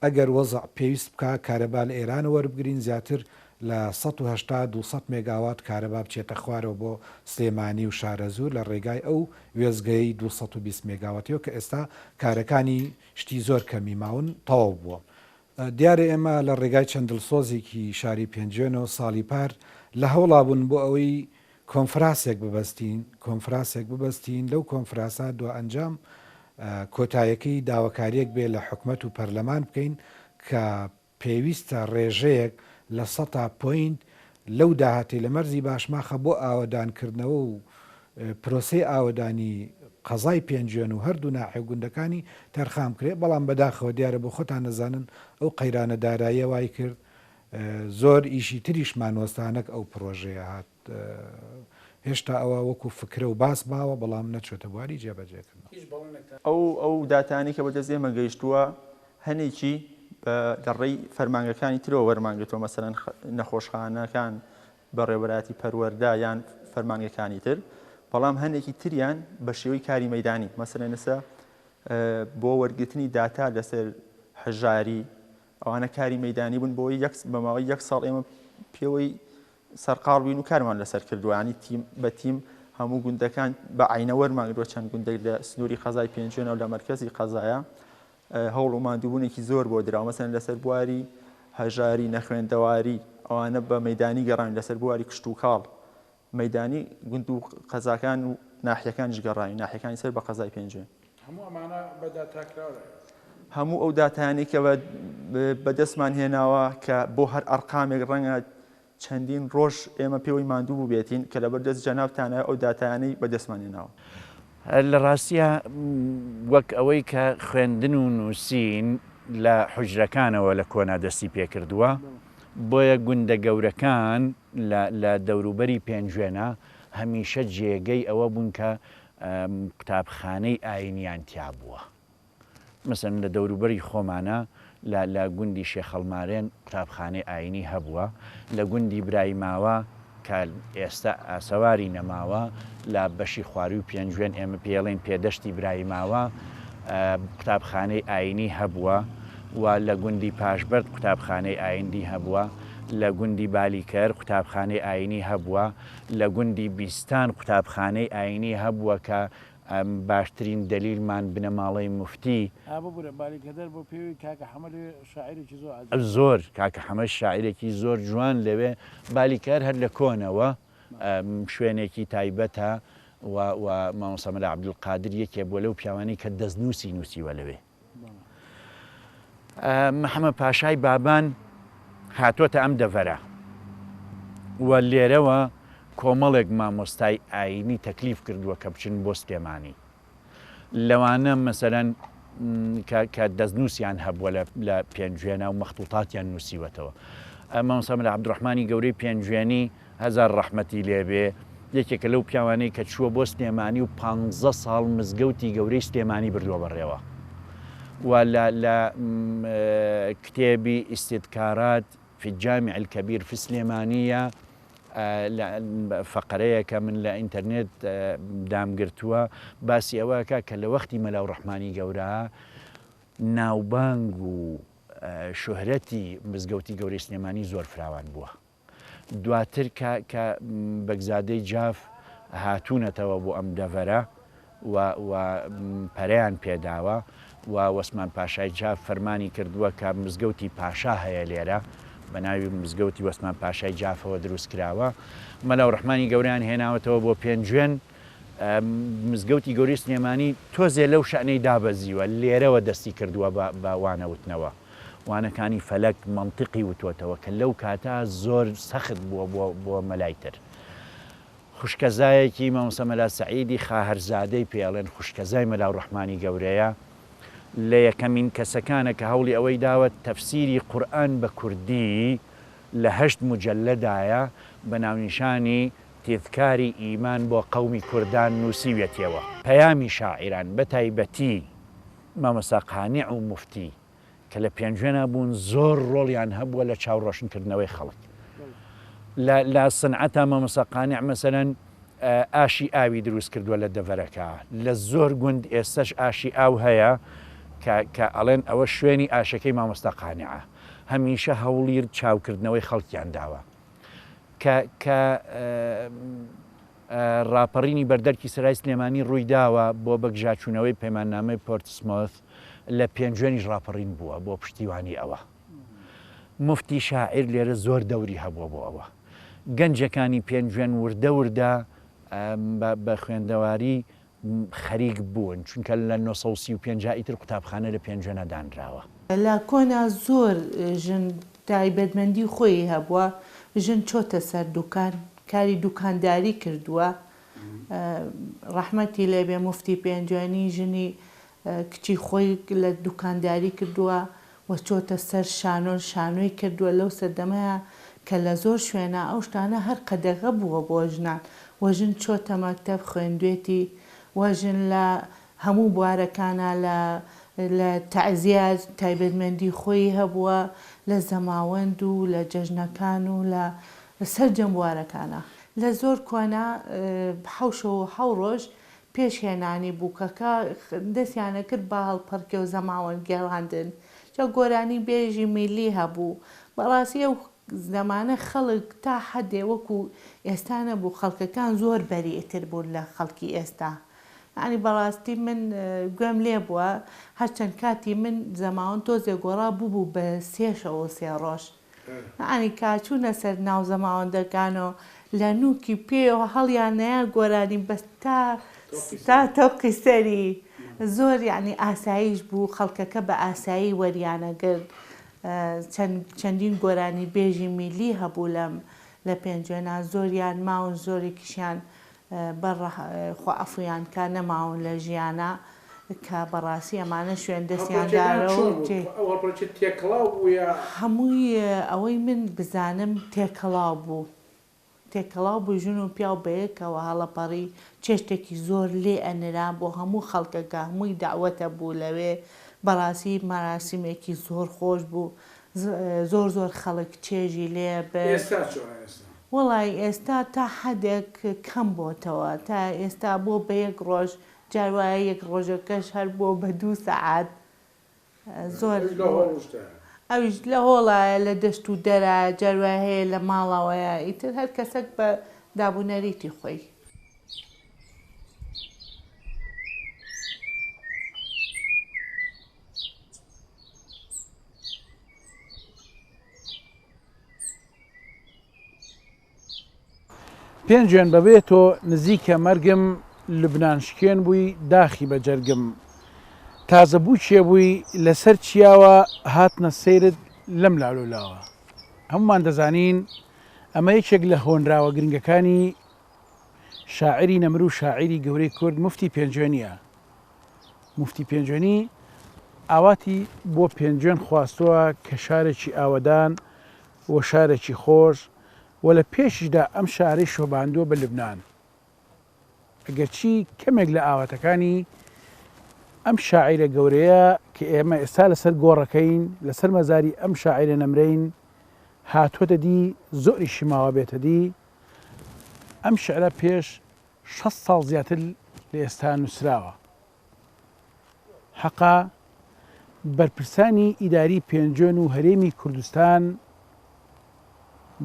ئەگەر وەزع پێویست بکە کارەبا لە ئێران وەربگرین زیاتر لە 180 مێگاوات کارەبا بچێتە خوارەوە بۆ سلێمانی و شارەزوور لە ڕێگای ئەو وێزگەی 220 مێگاواتیەوە کە ئێستا کارەکانی شتی زۆر کەمی ماون تەواو بووە. دیارە ئێمە لە ڕێگای چەندلسۆزێکی شاری پێنجوێنەوە ساڵی پار لە هەوڵا بوون بۆ ئەوەی کۆنفرانسێک ببەستین لەو کۆنفرانسا دو ئەنجام کۆتایەکەی داواکاریەک بێ لە حکومەت و پەرلەمان بکەین کە پێویستە ڕێژەیەک لە 100 پوینت لەو داهاتی لە مەرزی باشماخە بۆ ئاوەدانکردنەوە و پرۆسی ئاوەدانی قەزای پێنجوێن و هەردوو ناحێ گوندەکانی تەرخام کرێت بەڵام بەداخەوە دیارە بۆ خۆتان نەزانن ئەو قەیرانە داراییە وای کرد زۆر ئیشی تریشمان وەستانەک ئەو پرۆژەیە هات هێشتا ئەوە وەکو فکرە و باس باوە بەڵام نەچۆتە بواری جێبەجێکردن ئەو داتانی کە بەدەست ئێمە گەیشتووە هەنێکی لە ڕێی فەرمانگەکانی ترەوە وەرمانگرێتەوە مەسەرەن نەخۆشخانەکان بەڕێوەبەراتی پەروەەردا یان فەرمانگەکانی تر بەڵام هەندێکی تریان بە شێوەی کاری مەدانی مەسەرەن ئێستا بۆ وەرگرتنی داتا لەسەر هەژاری ئەوانە کاری مەدانی بوون بۆی بەماوەی 1 ساڵ ئێمە پێوەی سەرقاڵ بووین و کارمان لەسەر کردوانی بە تیم هەموو گوندەکان بە عینە وەرمانگرۆ چەند گوندێک لە سنووری قەزای پێنجوێنە و لە مەرکەزی قەزایە هەوڵ و ماندووبوونێکی زۆر بۆ درا مەسەرەن لەسەر بواری هەژاری نەخوێندەواری ئەوانە بە مەدانی گەڕان لەسەر بواری کشت و کاڵ مەدانی گوند و قەزاکان و ناحیەکانیش گەڕانی ناحیەکانی سەر بە قەزای پێنجوێن هەموو ئەو داتانێک کە بەدەستمان هێناوە کە بۆ هەر ئەرقامێک ڕەنگە چەندین ڕۆژ ئێمە پێوەی ماندوو بوو بێتین کە لەبەردەست جەنابتانە ئەو داتانەی بەدەستمان هێناوە لە ڕاستیە وەک ئەوەی کە خوێندن و نووسین لە حوجرەکانەوە لە کۆنا دەستی پێکردووە بۆیە گوندە گەورەکان لە دەوروبەری پێنجوێنە هەمیشە جێگەی ئەوە بوون کە قوتابخانەی ئاینیان تیا بووە مەسەن لە دەوروبەری خۆمانە لە گوندی شێخەڵمارێن قوتابخانەی ئاینی هەبووە لە گوندی برایماوە کە ئێستا ئاسەواری نەماوە لە بەشی خواروی و پێنجوێن ئێمە پێڵێن پێدەشتی برایماوە قوتابخانەی ئاینی هەبووە و لە گوندی پاشبەرد قوتابخانەی ئایندی هەبووە لە گوندی بالیکەر قوتابخانەی ئاینی هەبووە لە گوندی بیستان قوتابخانەی ئاینی هەبووە کە باشترین دلیلمان بنەماڵەی مفتی زۆر کاکە حەمەد شاعیرێکی زۆر جوان لەوێ بالیکەر هەر لە کۆنەوە شوێنێکی تایبەتە و مامۆستا مەلا عەبدولقادر یەکێ بۆ لەو پیاوانەی کە دەستنووسی نووسیوە لەوێ محەممەد پاشای بابان هاتوۆتە ئەم دەڤەرە و لێرەوە کۆمەڵێک مامۆستای ئاینی تەکلیف کردووە کە بچن بۆ سلێمانی لەوانە مەسەرەن کە دەستنووسیان هەبووە لە پێنجوێنە و مەخطوطاتیان نووسیوەتەوە مامۆستا مەلا عەبدوڕەحمانی گەورەی پێنجوێنی هەزار ڕەحمەتی لێبێ یەکێکە لەو پیاوانەی کە چووە بۆ سلێمانی و 15 ساڵ مزگەوتی گەورەی سلێمانی بردووە بەڕێوە و لە کتێبی ئیستیدکارات في الجامع الكبير في سلێمانیە فقرەیەکە من لە ئینتەرنێت دامگرتووە باسی ئەوەکە کە لە وەختی مەلاو ڕەحمانی گەورە ناوبانگ و شوهرەتی مزگەوتی گەورەی سلێمانی زۆر فراوان بووە دواتر کە بەگزادەی جاف هاتوونەتەوە بۆ ئەم دەڤەرە و پەرەیان پێداوە و وەسمان پاشای جاف فەرمانی کردووە کە مزگەوتی پاشا هەیە لێرە بە ناوی مزگەوتی وەسمان پاشای جافەوە دروست کراوە مەلاو ڕەحمانی گەوریان هێناوەتەوە بۆ پێنجوێن مزگەوتی گەوری سلێمانی تۆزێ لەو شانەی دابەزیوە لێرەوە دەستی کردووە بە وانەوتنەوە وانەکانی فەلەک منطقی وتوتەوە کە لەو کاتە زۆر سەخت بووە بۆ مەلایتر خوشکەزایەکی مامۆستا مەلا سەعیدی خاهەرزادەی پێڵێن خوشکەزای مەلاو ڕەحمانی گەورەیە لە یەکەمین کەسەکانە کە هەوڵی ئەوەی داوە تەفسیری قورئان بە کوردی لە 8 مجەلەدایە بە ناونیشانی تێذکاری ئیمان بۆ قەومی کوردان نووسیوێتەوە پەیامی شاعیران بە تایبەتی مامۆستا قانیع و موفتی کە لە پێنجوێنە بوون زۆر ڕۆڵیان هەبووە لە چاوڕۆشنکردنەوەی خەڵک لە سنعەتە مامۆستا قانیع مەسەلەن ئاشی ئاوی دروست کردووە لە دەڤەرەکە لە زۆر گوند ئێستش ئاشی ئاو هەیە کە ئەڵێن ئەوە شوێنی ئاشەکەی مامۆستا قانیعە هەمیشە هەوڵیر چاوکردنەوەی خەڵکیان داوە کە ڕاپەڕینی بەردەرکی سەرای سلێمانی ڕووی داوە بۆ بەگژاچوونەوەی پەیماننامەی پۆرتسمۆث لە پێنجوێنیش ڕاپەڕین بووە بۆ پشتیوانی ئەوە موفتی شاعیر لێرە زۆر دەوری هەبووە بۆ ئەوە گەنجەکانی پێنجوێن وردە وردە بە خوێندەواری خەریک بوون چونکە لە 1950 ئیتر قوتابخانە لە پێنجوێنە دانراوە لە کۆنا زۆر ژن تایبەتمەندی خۆی هەبووە ژن چۆتە سەر دوکان کاری دوکانداری کردووە ڕەحمەتی لێبێ موفتی پێنجوێنی ژنی کچی خۆی لە دوکانداری کردووە و چۆتە سەر شانۆی کردووە لەو سەردەمەیە کە لە زۆر شوێنە ئەو شتانە هەر قەدەغە بووە بۆ ژنان وەژن چۆتە مەکتەب خوێندوێتی وەژن لە هەموو بوارەکانە لە تەعزیە تایبەتمەندی خۆی هەبووە لە زەماوەند و لە جەژنەکان و لە سەرجەم بوارەکانە لە زۆر کۆنا حەوشەوە حەو ڕۆژ پێشهێنانی بووکەکە دەستیانە کرد بە هەڵپەرکێ و زەماوەند گێڕاندن جا گۆرانی بێژی میلی هەبوو بەڕاستی ئەو زەمانە خەڵک تا حەدێ وەکو ئێستانە بوو خەڵکەکان زۆر بەریئتر بوون لە خەڵکی ئێستا ینی بەڕاستی من گوێم لێ بووە هەرچەند کاتی من زەماوەند تۆزێ گۆڕا بوو بە 3 ڕۆژ ینی کاچوونە سەر ناو زەماوەندەکانەوە لە نووکی پێوە هەڵیان نەیە گۆرانی بەس تا تۆقی سەری زۆر یعنی ئاساییش بوو خەڵکەکە بە ئاسایی وەریانەگرت چەندین گۆرانی بێژی میلی هەبوو لە پێنجوێنە زۆریان ماون زۆرێکیشیان خوا ئەفویان کا نەماون لە ژیانە کە بەڕاستی ئەمانە شوێن دەستیاندارە و هەمووی ئەوەی من بزانم تێکەڵاو بوو ژن و پیاو بەیەکەوە هەڵەپەڕی چێشتێکی زۆر لێ ئەنرا بۆ هەموو خەڵکەکە هەمووی داوەتە بوو لەوێ بەڕاستی مەراسیمێکی زۆر خۆش بوو زۆر خەڵک چێژی لێ وڵی ئێستا تا حەدێک کەم بۆتەوە تا ئێستا بۆ بە 1 ڕۆژ جاروایە 1 ڕۆژەکەش هەر بۆ بە 2 سەعات زۆر ئەویش لە هۆڵایە لە دەست و دەرە جاروای هەیە لە ماڵەوەیە ئیتر هەر کەسێک بە دابوونەریتی خۆی پێنجوێن بەبێت تۆ نزیکە مەرگم لبنانشکێن بووی داخی بە جەرگم تازە بوو چێ بووی لەسەر چیاوە هاتنە سەیرت لەم لاولولاوە هەمومان دەزانین ئەمە یەکێک لە هۆنراوە گرنگەکانی شاعری نەمر و شاعری گەورەی کورد موفتی پێنجوێنیە موفتی پێنجوێنی ئاواتی بۆ پێنجوێن خواستووە کە شارێکی ئاوەدان و شارێکی خۆش و لە پێشیشدا ئەم شارەی شۆباندووە بە لبنان ئەگەرچی کەمێک لە ئاواتەکانی ئەم شاعیرە گەورەیە کە ئێمە ئێستا لەسەر گۆڕەکەین لەسەر مەزاری ئەم شاعیرە نەمرەین هاتووەتە دی زۆریشی ماوە بێتە دی ئەم شعرە پێش 6 ساڵ زیاتر لە ئێستا نووسراوە حەقا بەرپرسانی ئیداری پێنجوێن و هەرێمی کوردستان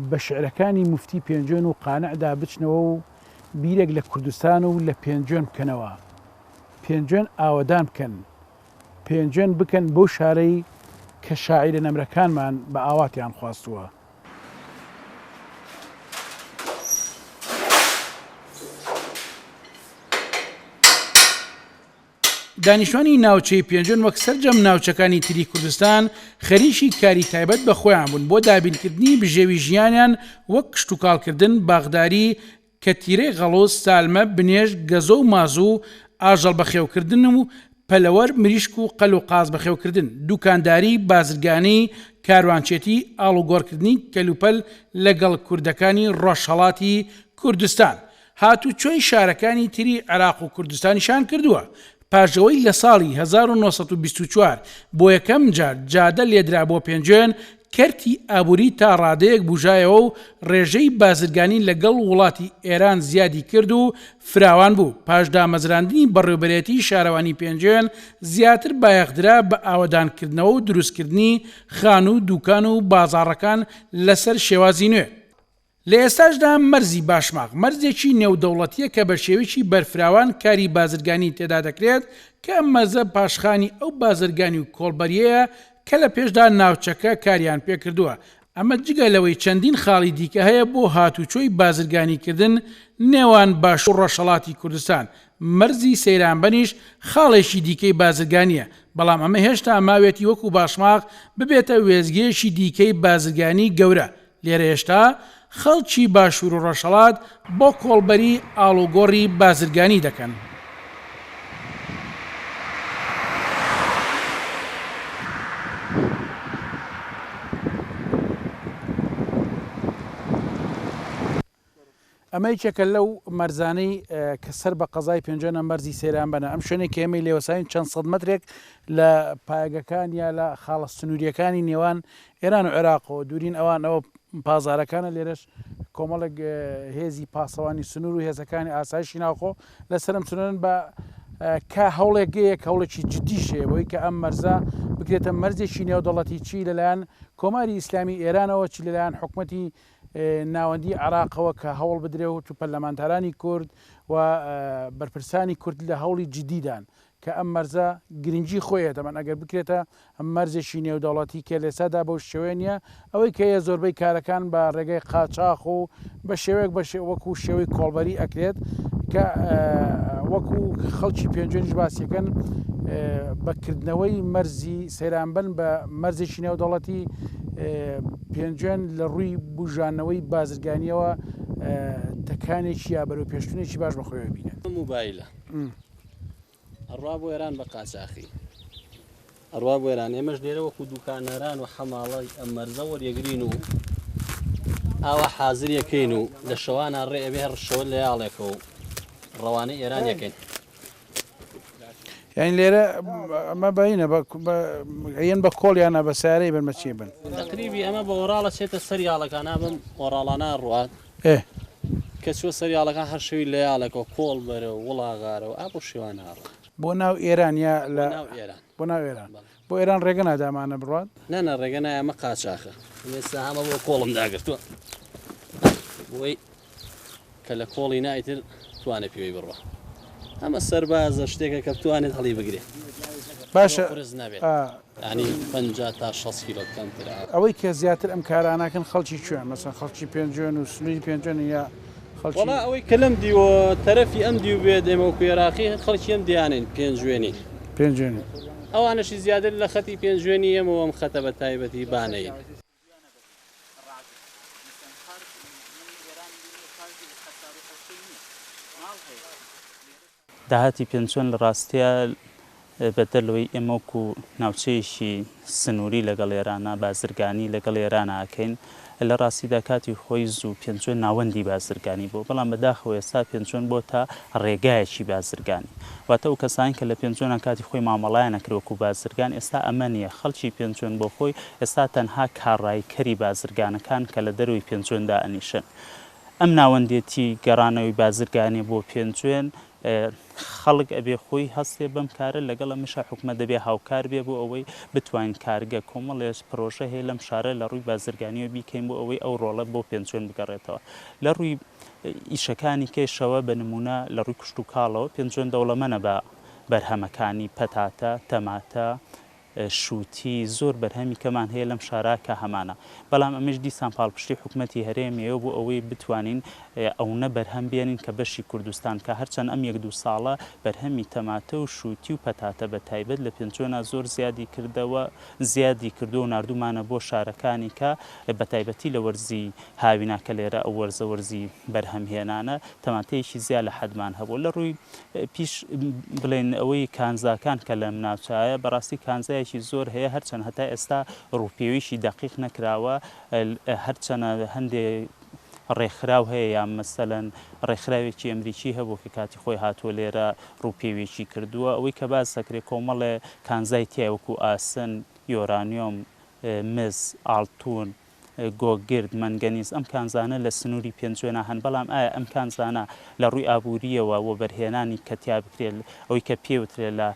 بە شعرەکانی موفتی پێنجوێن و قانعدا بچنەوە و بیرێک لە کوردستان و لە پێنجوێن بکەنەوە پێنجوێن ئاوەدان بکەن پێنجێن بکەن بۆ شارەی کە شاعیرە نەمرەکانمان بە ئاواتیان خواستووە. دانیشتوانی ناوچەی پێنجۆن وەک سەرجەم ناوچەکانی تری کوردستان خەریکی کاری تایبەت بە خۆیان بوون بۆ دابینکردنی بژێوی ژیانیان وەک کشتتوکاڵکردن، باغداری، کە تیرەی غەڵۆز، سالمە، بنێژ، گەزۆ و مازوو، ئاژەڵ بەخێوکردن و پەلەوەر، مریشک و قەل و قاز بەخێوکردن، دوکانداری، بازرگانی، کاروانچێتی، ئاڵوگۆڕکردنی کەلوپەل لەگەڵ کوردەکانی ڕۆژهەڵاتی کوردستان. هاتوچۆی شارەکانی تری عێراق و کوردستانیشان کردووە. پاژەوەی لە ساڵی 1924 بۆ یەکەم جار جادە لێدرا بۆ پێنجێن، کەرتی ئابووری تا ڕادەیەک بژایەوە و ڕێژەی بازرگانی لەگەڵ وڵاتی ئێران زیادی کرد و فراوان بوو. پاش دامەزراندنی بەڕێوەبەرێتی شارەوانی پێنجێن زیاتر بایەخدرا بە ئاوەدانکردنەوە و دروستکردنی خان و دوکان و بازاڕەکان لەسەر شێوازی نوێ. لە ئێستاشدا مەرزی باشماق مەرزێکی نێودەوڵەتیە کە بە شێوەیەکی بەرفراوان کاری بازرگانی تێدا دەکرێت کە ئەم مەرزە پاشخانی ئەو بازرگانی و کۆڵبەریەیە کە لە پێشدا ناوچەکە کاریان پێکردووە. ئەمە جگە لەوەی چەندین خاڵی دیکە هەیە بۆ هاتوچۆی بازرگانیکردن نێوان باش و ڕۆژهەڵاتی کوردستان. مەرزی سەیرانبەنیش خاڵێکی دیکەی بازرگانیە، بەڵام ئەمە هێشتا ماوێتی وەکو باشماق ببێتە وێزگێشی دیکەی بازرگانی گەورە. لێرە هێشتا خەڵکی باشوور و ڕۆژهەڵات بۆ کۆڵبەری ئاڵوگۆڕی بازرگانی دەکەن. ئەمە یەکێکە لەو مەرزانەی کە سەر بە قەزای پێنجۆنە مەرزی سەیران بنە. ئەم شوێنێک کە ئێمەی لێوەساین چەند سەد مەترێک لە پایگەکان یا لە خاڵە سنووریەکانی نێوان ئێران و عێراقەوە دوورین ئەوان ئەوە پازارەکانە. لێرەش کۆمەڵێک هێزی پاسەوانی سنوور و هێزەکانی ئاسایشی ناوخۆ لەسەرم چونن بە کە هەوڵێکەیەک هەوڵێکی جدیشێ بۆی کە ئەم مەرزە بکرێتە مەرزێکی نێودەڵەتی چی لەلایەن کۆماری ئیسلامی ئێرانەوە چی لەلایەن حکوومەتی ناوەندی عراقەوە کە هەوڵ بدرێ و تو پەرلەمانتارانی کورد و بەرپرسانی کورد لە هەوڵی جدیدان کە ئەم مەرزە گرنگی خۆیە دەمەن ئەگەر بکرێتە ئەم مەرزێکی نێودەوڵەتی کە لێسادا بەو شێوێنە ئەوەی کە زۆربەی کارەکان بە ڕێگەی قاچاق و بە شێوەیەک وەکو شێوەی کۆڵبەری ئەکرێت کە وەکو خەڵکی پێنجێنیش باسیەکەن بەکردنەوەی مەرزی سەیرانبن بە مەرزێکی نێودەوڵەتی پێنجێن لە ڕووی بژانەوەی بازرگانیەوە تەکانێکی یا بەرەو پێشتونێکی باش بەخۆیەوە بینێت. موبایلە ئەڕوا بۆ ئێران بە قاچاخی ئەڕوا بۆ ئێران ئێمەش لێرە وەکو دوکانەران و حەماڵی ئەم مەرزە وەریەگرین و ئاوا حازریەکەین و لە شەوانە ڕێ ئەبێ هەرشەوە لە یاڵێکەوە ڕەوانەی ئێران یەکەین. یعنی لێرە ئەمە بەینە ئەیەن بە کۆڵیانە بە سارەی بەرمەچی بن تقریبی ئەمە بە وەڕاڵە چێتە سەریاڵەکان نابم وەڕاڵانە ڕوات کە چوە سەریاڵەکان هەر شەوی لە یاڵێکەوە کۆڵ بەرە و وڵاغارەوە ئابوو شێوانە بۆ ناو ئێران یا لە بۆ ناو ئێران بۆ ئێران ڕێگە نادامانە بڕات نەنە ڕێگە نایە ئەمە قاچاخە ئێستا هەمە بۆ کۆڵم داگرتووە بۆی کە لە کۆڵی نایتر توانێت پێوەی بڕوە ئەمە سەربازە شتێکە کە بتوانێت هەڵی بگرێت باشە ڕز نابێت ینی 50 تا 60 کیلۆ کەمتر ئەوەی کە زیاتر ئەم کاراناکەن خەڵکی کوێن مەسەن خەڵکی پێنجێن و سنووری پێنجێن یا وڵا ئەوەی کە لەم دیوە تەرەفی ئەم دی و بێت ئێمە و کوێراقی خەڵکی ئەم دیانین پێنجێنی پێنجێنی ئەوانەشی زیاتر لە خەتی پێنجێنی ئەمەوە ئەم خەتە بە تایبەتی بانەیە. داهاتی پێنجۆن لە ڕاستیە بەدەلەوەی ئێمەکو ناوچەیەکی سنووری لەگەڵ ئێرانە بازرگانی لەگەڵ ئێرانە ئاکەین لە ڕاستیدا کاتی خۆی زوو پێنجۆن ناوەندی بازرگانی بۆ بەڵام بەداخەوە ئێستا پێنجۆن بۆ تا ڕێگایەکی بازرگانی واتە ئەو کەسانی کە لە پێنجۆنە کاتی خۆی مامەڵایە نەکرۆکو بازرگان ئێستا ئەمە نیە خەڵکی پێنجۆن بۆ خۆی ئێستا تەنها کاڕایکەری بازرگانەکان کە لە دەروی پێنجۆندا ئەنیشن ئەم ناوەندێتی گەڕانەوەی بازرگانی بۆ پێنجێن خەڵک ئەبێ خۆی هەستێ بەم کارە لەگەڵ ئەمیشا حکومە دەبێ هاوکار بێ بۆ ئەوەی بتوانین کارگە کۆمەڵێ پرۆژە هەیە لەم شارە لە ڕووی بازرگانیەوە بیکەین بۆ ئەوەی ئەو ڕۆڵە بۆ پێنجێن بگەڕێتەوە لە ڕووی ئیشەکانی کێشەوە بە نمونە لە ڕووی کشت و کاڵەوە پێنجێن دەوڵەمەنە بە بەرهەمەکانی پەتاتە تەماتە شووتی زۆر بەرهەمی کەمان هەیە لەم شارە کە هەمانە بەڵام ئەمەش دیسان پاڵپشتی حکوومەتی هەرێمیەوە بۆ ئەوەی بتوانین ئەوە بەرهەم بێنین کە بەشی کوردستان کە هەرچەند ئەم 1-2 ساڵە بەرهەمی تەماتە و شووتی و پەتاتە بە تایبەت لە پێنجۆنا زۆر زیادی کردو و نردومانە بۆ شارەکانی کە بە تایبەتی لە وەرزی هاویناکە لێرە ئەو وەرزی بەرهەمهێنانە تەماتەیەکی زیاد لە حەدمان هەبوو لە ڕووی پیش بڵێن ئەوەی کانزاکان کە لەم ناوچایە بەڕاستی کانزایەکی زۆر هەیە هەرچەند هەتا ئێستا ڕووپێویشی دەقیق نەکراوە هەرچەنە هەندێک ڕێکخراو هەیە یان مەسەلەن ڕێکخراوێکی ئەمریکی هەبوو کە کاتی خۆی هاتووە لێرە ڕووپێوێکی کردووە ئەوەی کە باز دەکرێت کۆمەڵێ کانزای تیا وەکو ئاسن یۆرانیۆم مس ئاڵتون گۆگرد مەنگەنیز ئەم کانزانە لە سنووری پێنجوێنە هەن بەڵام ئایا ئەم کانزانە لە ڕووی ئابووریەوە وە بەرهێنانی کەتیا بکرێت ئەوەی کە پێوترێت لە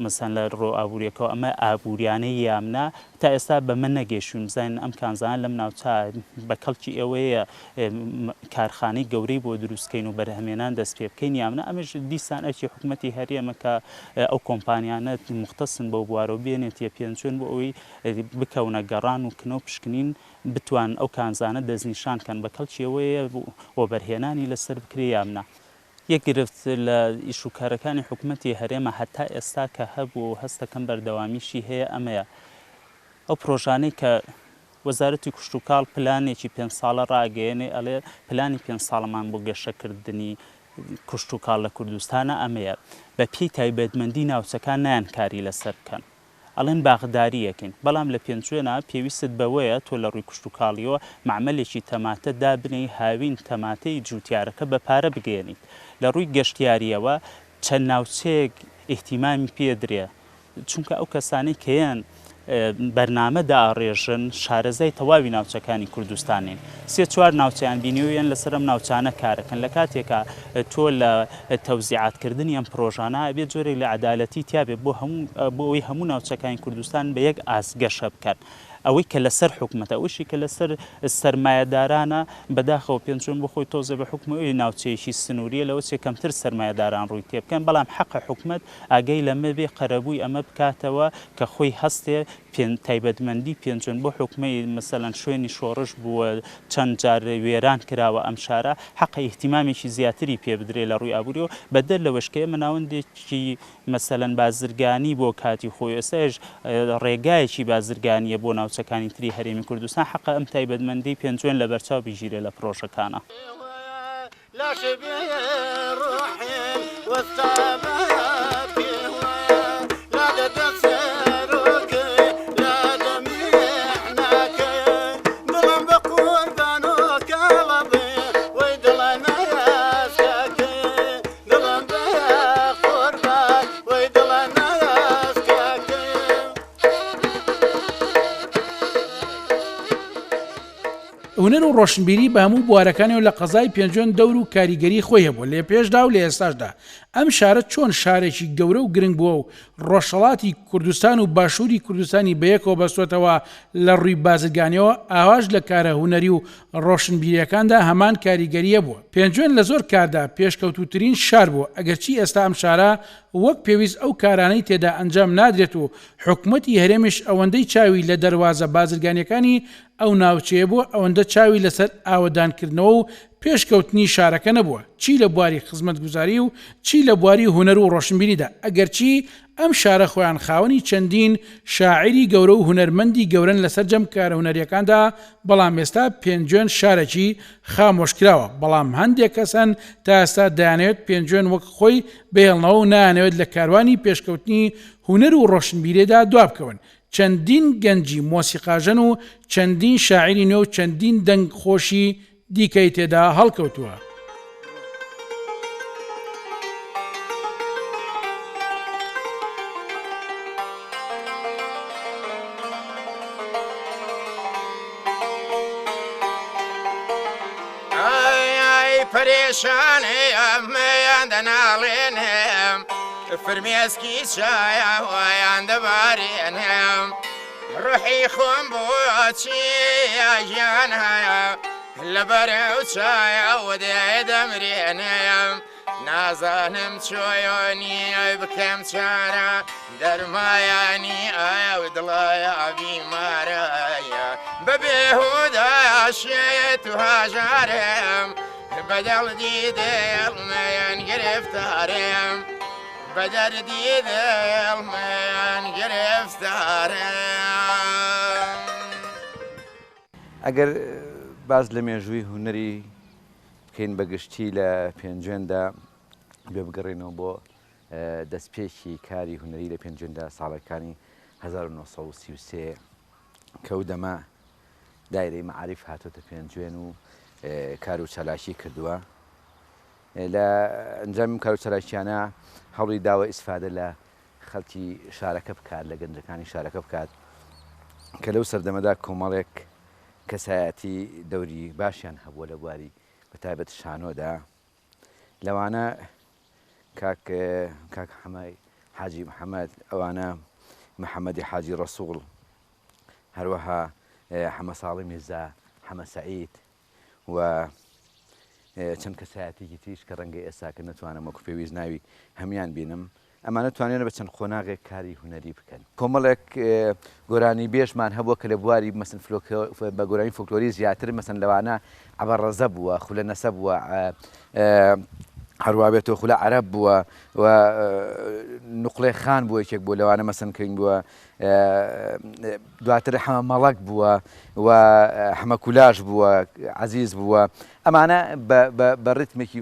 مەسەن لە ڕۆ ئابوووریەکەەوە ئەمە ئابوووریانەی یامنا تا ئێستا بە من نەگەشتون بزانین ئەم کانزانە لەم ناوچە بە کەڵکی ئەوەیە کارخانەی گەورەی بۆ دروستکەین و بەرهەمێنان دەست پێ بکەین یامنا ئەمەش دیسان ئەرکی حکوومەتی هەرێمە کە ئەو کۆمپانیانە مختصن بۆ بوارەوە بێنێتە پێنجوێن بۆ ئەوەی بکەونە گەڕان و کنەوە پشکنین بتوان ئەو کانزانە دەستنیشان کەن بە کەڵکی ئەوەیە بۆ بەرهێنانی لەسەر بکرێ یامنا یەکگرفت لە ئیشوکارەکانی حکوومەتی هەرێمە هەتا ئێستا کە هەبوو هەستەکەم بەردەوامیشی هەیە ئەمەیە ئەو پرۆژانەی کە وەزارەتی کوشت و کاڵ پلانێکی 5 ساڵە ڕاگەیەنێ ئەڵێ پلانی 5 ساڵەمان بۆ گەشەکردنی کوشت و کاڵ لە کوردستانە ئەمەیە بە پێی تایبەتمەندی ناوچەکان نیان کاری لەسەر بکەن ئەڵێن باغداریەکەین بەڵام لە پێنجوێنە پێویستت بەوەیە تۆ لە ڕووی کوشت و کاڵیەوە معمەلێکی تەماتە دابنەی هاوین تەماتەی جووتیارەکە بە پارە بگەێنیت لە ڕووی گەشتیاریەوە چەند ناوچەیەک ئیحتیمامی پێدرێ چونکە ئەو کەسانی کەیان بەرنامە داڕێژن شارەزای تەواوی ناوچەکانی کوردستانین 3-4 ناوچیان بینیویان لەسەر ئەم ناوچانە کارەکەن لە کاتێکە تۆ لە تەوزیعاتکردنی ئەم پرۆژانە بێت جۆرێک لە عەدالەتی تیابێت بۆ ئەوەی هەموو ناوچەکانی کوردستان بە یەک ئاس گەشە بکەن ئەوەی کە لەسەر حکوومەتە ئەوشی کە لەسەر سەرمایەدارانە بەداخەوە پێنجۆن بۆ خۆی تۆزە بە حکومەوەی ناوچەیەکی سنووریە لەوە چێ کەمتر سەرمایەداران ڕووی تێ بکەن بەڵام حەقە حکوومەت ئاگەی لەمە بێ قەرەبووی ئەمە بکاتەوە کە خۆی هەستێ تایبەتمەندی پێنجۆن بۆ حکومەی مەسەلەن شوێنی شۆڕش بووە چەند جار وێران کراوە ئەم شارە حەقە ئیحتیمامێکی زیاتری پێ بدرێ لە ڕووی ئابووریەوە بەدەر لەوەشکە ئێمە ناوەندێکی مەسەلەن بازرگانی بۆ کاتی خۆی ئێستاش ڕێگایەکی بازرگانیە بۆ ناوچەکانی تری هەرێمی کوردستان حەقە ئەم تایبەتمەندی پێنجوێن لە بەرچاو بژیرێ لە پرۆژەکانە. هونەر و ڕۆشنبیری بە هەموو بوارەکانەوە لە قەزای پێنجۆن دەور و کاریگەری خۆی هەبووە لێ پێشدا و لە ئێستاشدا ئەم شارە چۆن شارێکی گەورە و گرنگ بووە و ڕۆژهەڵاتی کوردستان و باشووری کوردستانی بەیەکەوە بەستوێتەوە لە ڕووی بازرگانیەوە ئاواژ لە کارە هونەری و ڕۆشنبیریەکاندا هەمان کاریگەریە بووە پێنجۆن لە زۆر کاردا پێشکەوتوترین شار بووە ئەگەرچی ئێستا ئەم شارە وەک پێویست ئەو کارانەی تێدا ئەنجام نادرێت و حکوومەتی هەرێمیش ئەوەندەی چاوی لە دەواازە بازرگانیەکانی ئەو ناوچەیە بووە ئەوەندە چاوی لەسەر ئاوەدانکردنەوە و پێشکەوتنی شارەکە نەبووە چی لە بواری خزمەتگوزاری و چی لە بواری هونەر و ڕۆشنبیریدا ئەگەرچی ئەم شارە خۆیان خاوەنی چەندین شاعری گەورە و هونەرمەندی گەورن لەسەر جەم کارە هونەریەکاندا بەڵام ئێستا پێنجۆن شارێکی خامۆشکراوە بەڵام هەندێک کەسن تا ئێستا دەیانەوێت پێنجۆن وەک خۆی بهێڵنەوە و نایانەوێت لە کاروانی پێشکەوتنی هونەر و ڕۆشنبیرێدا دواب بکەون چەندین گەنجی مۆسیقاژەن و چەندین شاعری نوێ و چەندین دەنگ خۆشی دیکەی تێدا هەڵکەوتووە. پەرێشانەیە مەیان دەناڵێنێم فرمێسکی چایە وایان دەبارێنێم ڕوحی خۆم بۆچی ژیان هەیە لەبەرەو چایە وەدێ دەمرێنێم نازانم چۆیۆنی بکەم چارە دەرمایانی ئایا و دڵایە بیمارەیە بەبێهوداشێت و هاژارم بەدەڵدی دڵمەیان گرفتارم بەدەردی دڵمەیان گرفتارم. ئەگەر باز لە مێژووی هونەری بکەین بەگشتی لە پێنجێندا بێ بگەڕێنەوە بۆ دەستپێکی کاری هونەری لە پێنجێندا ساڵەکانی 1933 کەو دەما دایرەی مەعاریف هاتۆتە پێنجێن و کار و چالاشی کردووە. لە ئەنجامی کار و چالاشیانە هەوڵی داوە ئیسفادە لە خەڵکی شارەکە بکات لە گەنجەکانی شارەکە بکات کە لەو سەردەمەدا کۆمەڵێک کەسایەتی دەوری باشیان هەبووە لە بواری بەتایبەت شانۆدا. لەوانە کاک حاجی محەممەد، ئەوانە محەممەدی حاجی ڕەسوڵ، هەروەها حەمە ساڵی میرزا حەمە سەعید و چەند کەسایەتێکی تریش کە ڕەنگە ئێساکە نەتوانم وەکو پێویست ناوی هەمان بینم. ئەمانە توانێنە بە چەند خۆناغێک کاری هونەری بکەن. کۆمەڵێک گۆرانی بێژمان هەبووە کە لە بواری مەسن بە گۆرانی فۆکلۆری زیاتر مەسن لەوانە عەبەڕەزە بووە، خولە نەسە بووە، هەروە بێتەوە خولە عەرەب بووە و نوقڵێ خان بووە یەکێک بووە لەوانە مەسەنکەین بووە، دواتر حەمە مەڵەک بووە و حەمە کولاژ بووە، عەزیز بووە. ئەمانە بە ڕیتمێکی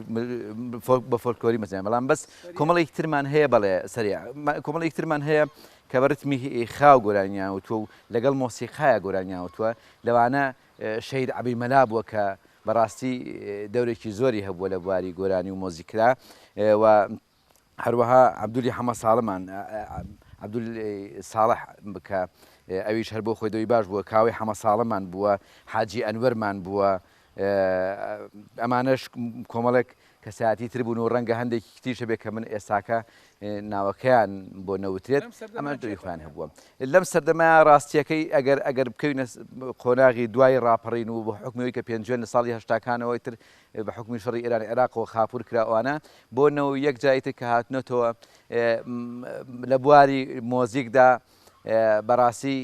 بە فۆلکلۆری مەزیان، بەڵام بەس کۆمەڵێکی ترمان هەیە بەڵێ سەریع کۆمەڵێکی ترمان هەیە کە بە ڕیتمی خاو گۆرانیاوتووە و لەگەڵ مۆسیقایە گۆرانیاوتووە. لەوانە شەید عەبدول مەلا بووە کە بەڕاستی دەورێکی زۆری هەبووە لە بواری گۆرانی و مۆزیکرا و هەروەها عەبدولی حەمە ساڵەمان عەبدول ساڵح بکە ئەویش هەر بۆ خۆی دەوی باش بووە، کاوی حەمە ساڵەمان بووە، حاجی ئەنوەرمان بووە. ئەمانەش کۆمەڵێک کەسایەتی تر بوون و ڕەنگە هەندێکی تریشە بێت کە من ئێستاکە ناوەکەیان بۆ نەوترێت، ئەمە دوی خۆیان هەبووە. لەم سەردەما ڕاستیەکەی ئەگەر بکەوینە قۆناغی دوای ڕاپەڕین و بە حکمەوەی کە پێنجێن لە ساڵی هەشتاکانەوەی تر بە حکمی شەڕی ئێران عێراقەوە خاپور کراوانە بۆ نەوە یەک جایتر کە هاتنەتەوە لە بواری مۆزیکدا بەڕاستی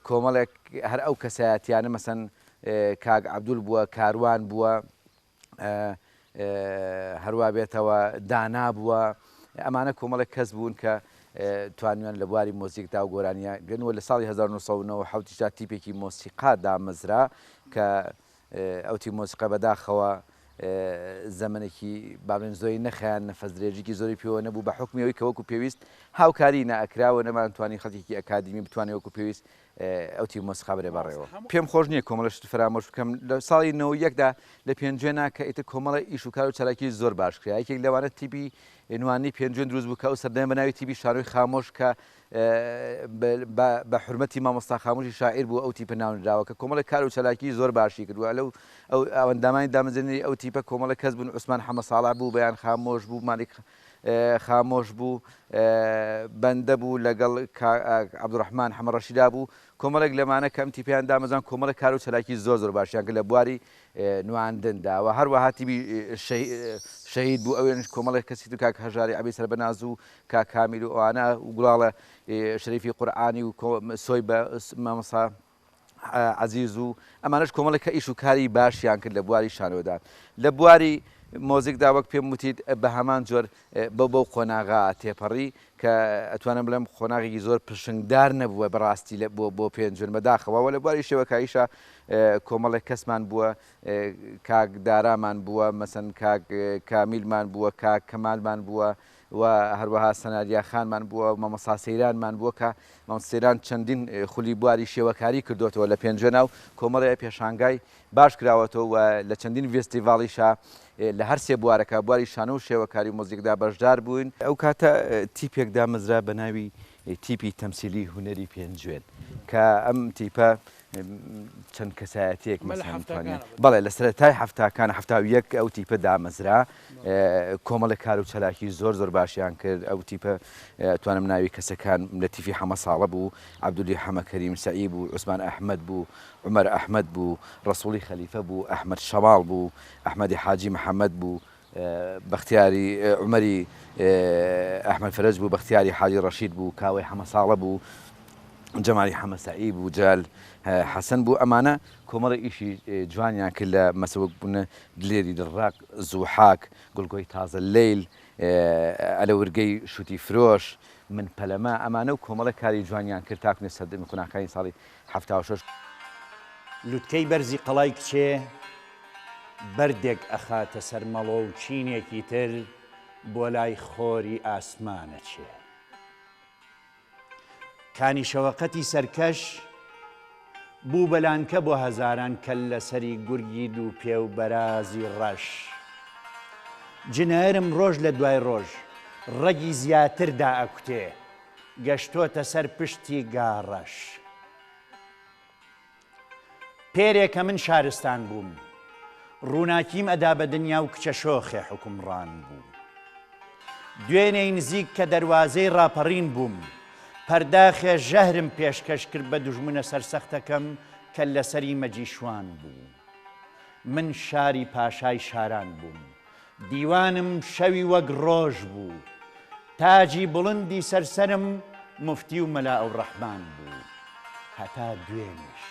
کۆمەڵێک هەر ئەو کەسایەتیانە مەسەن کاک عەبدول بووە، کاروان بووە، هەروە بێتەوە دانا بووە. ئەمانە کۆمەڵێک کەس بوون کە توانیان لە بواری مۆزیکدا و گۆرانیە گەنوە لە ساڵی 1970 تیپێکی مۆسیقا دامەزرا کە ئەوتی مۆسیقا بەداخەوە زەمنێکی باڵێن زۆری نەخیان نەفەس درێژێکی زۆری پێوە نەبوو بە حکمیەوەی کە وەکو پێویست هاوکاری نائەکراوە نەمانتوانی خەڵکێکی ئەکادمی بتوانێت وەکو پێویست ئەوتی مۆسیقا بەرێ بەڕێوە. پێم خۆش نییە کۆمەڵەشت فرامۆش بکەم لە ساڵی 91دا لە پێنجێنا کە ئیتر کۆمەڵە ئیش و کار و چالاکی زۆر باش کرا. یەکێک لەوانە تیپی نوانی پێنجێن دروست بوو کە ئەو سەردەمە بەناوی تیپی شانۆی خامۆش کە بە حورمەتی مامۆستا خامۆشی شاعیر بوو ئەو تیپە ناونراوە کە کۆمەڵە کار و چالاکی زۆر باشی کردووە. لەو ئەو ئەوەندامانی دامەزێنەری ئەو تیپە کۆمەڵە کەس بوون. عوسمان حەمە ساڵح بوو، بەیان خامۆش بوو، مالیک خامۆش بوو، بەندە بوو، لەگەڵ عەبدوڕەحمان حەمە ڕەشیدا بوو. کۆمەڵێک لەمانە کە ئەم تیپیان دامەزان کۆمەڵە کار و چالاکی زۆر باشیان کە لە بواری نواندندا و هەروەها تیبی شەهید بوو. ئەوێن کۆمەڵێک کەسی تر کاک هەژاری عەبی سەربەناز و کاک کامیل و ئەوانە و گوڵاڵە شەریفی قورئانی و سۆی بە مامۆستا عەزیز و ئەمانەش کۆمەڵێک کە ئیش و کاری باشیان کرد لە بواری شانۆدا. لە بواری مۆزیکدا وەک پێم وتیت بە هەمان جۆر بەو قۆناغا تێپەڕی کە ئەتوانم بڵێم قۆناغێکی زۆر پشنگدار نەبووە بەڕاستی بۆ پێنجێن بەداخەوە لە بواری شێوەکاییشە کۆمەڵێک کەسمان بووە، کاک دارامان بووە، مەسەن کاک کامیلمان بووە، کاک کەمالمان بووە و هەروەها سەنارییا خانمان بووە، مامۆستا سەیرانمان بووە کە مامۆستا سەیران چەندین خولی بواری شێوەکاری کردوێتەوە لە پێنجێنا و کۆمەڵێ پێشانگای باش کراوەتەوە و لە چەندین فێستیڤاڵیشە لە هەر سێ بوارەکە بواری شانۆ و شێوەکاری مۆزیکدا بەشدار بووین. ئەو کاتە تیپێک دامەزرا بە ناوی تیپی تەمسیلی هونەری پێنجێن کە ئەم تیپە چەند کەسایەتێک بەڵێ لە سەرەتای هەفتاکان 71 ئەو تیپە دامەزرا کۆمەڵە کار و چالاکی زۆر باشیان کرد. ئەو تیپە توانم ناوی کەسەکان لە تیفی حەمە ساڵە بوو، عەبدولی حەمە کەریم سەعید بوو، عوسمان ئەحمەد بوو، عومەر ئەحمەد بوو، ڕەسووڵی خەلیفە بوو، ئەحمەد شەماڵ بوو، ئەحمەدی حاجی محەممەد بوو، بەختیاری عمەری ئەحمەد فەرەج بوو، بەختیاری حاجی ڕەشید بوو، کاوەی حەمە ساڵە بوو، جەمالی حەمەسایی بوو، جال حەسەن بوو. ئەمانە کۆمەڵی ئیشی جوانیان کرد لە مەسەوەک بوونە دلێری دڵڕاق، زوحاک، گوڵگۆی تازە لەیل، ئەلە ورگەی شوتی فرۆش، من پەلەمە، ئەمانە و کۆمەڵە کاری جوانیان کرد تاکنێ سەردەمی قوناکانی ساڵی 76. لوتکەی بەرزی قەڵای کچێ بەردێک ئەخاتە سەرمەڵۆ و چینێکی تر بۆ لای خۆری ئاسمانە چێ. کانی شەوەقەتی سەرکەش بوو بەلانکە بۆ هەزاران کەل لەسەری گورگی دوو پێ و بەرازی ڕەش. جنەرم ڕۆژ لە دوای ڕۆژ ڕەگی زیاتردا ئەکوتێ، گەشتۆتە سەر پشتی گاڕەش. پێرێکە من شارستان بووم، ڕووناکیم ئەدا بە دنیا و کچە شۆخێ حکومڕان بوو. دوێنەی نزیک کە دەواازەی ڕاپەڕین بووم، پەرداخێ ژەهرم پێشکەش کرد بە دوژمنە سەرسەختەکەم کە لەسەری مەجیشوان بوو. من شاری پاشای شاران بووم، دیوانم شەوی وەک ڕۆژ بوو، تاجی بڵندی سەرسەرم مفتی و مەلا ئەو ڕەحمان بوو. هەتا دوێنش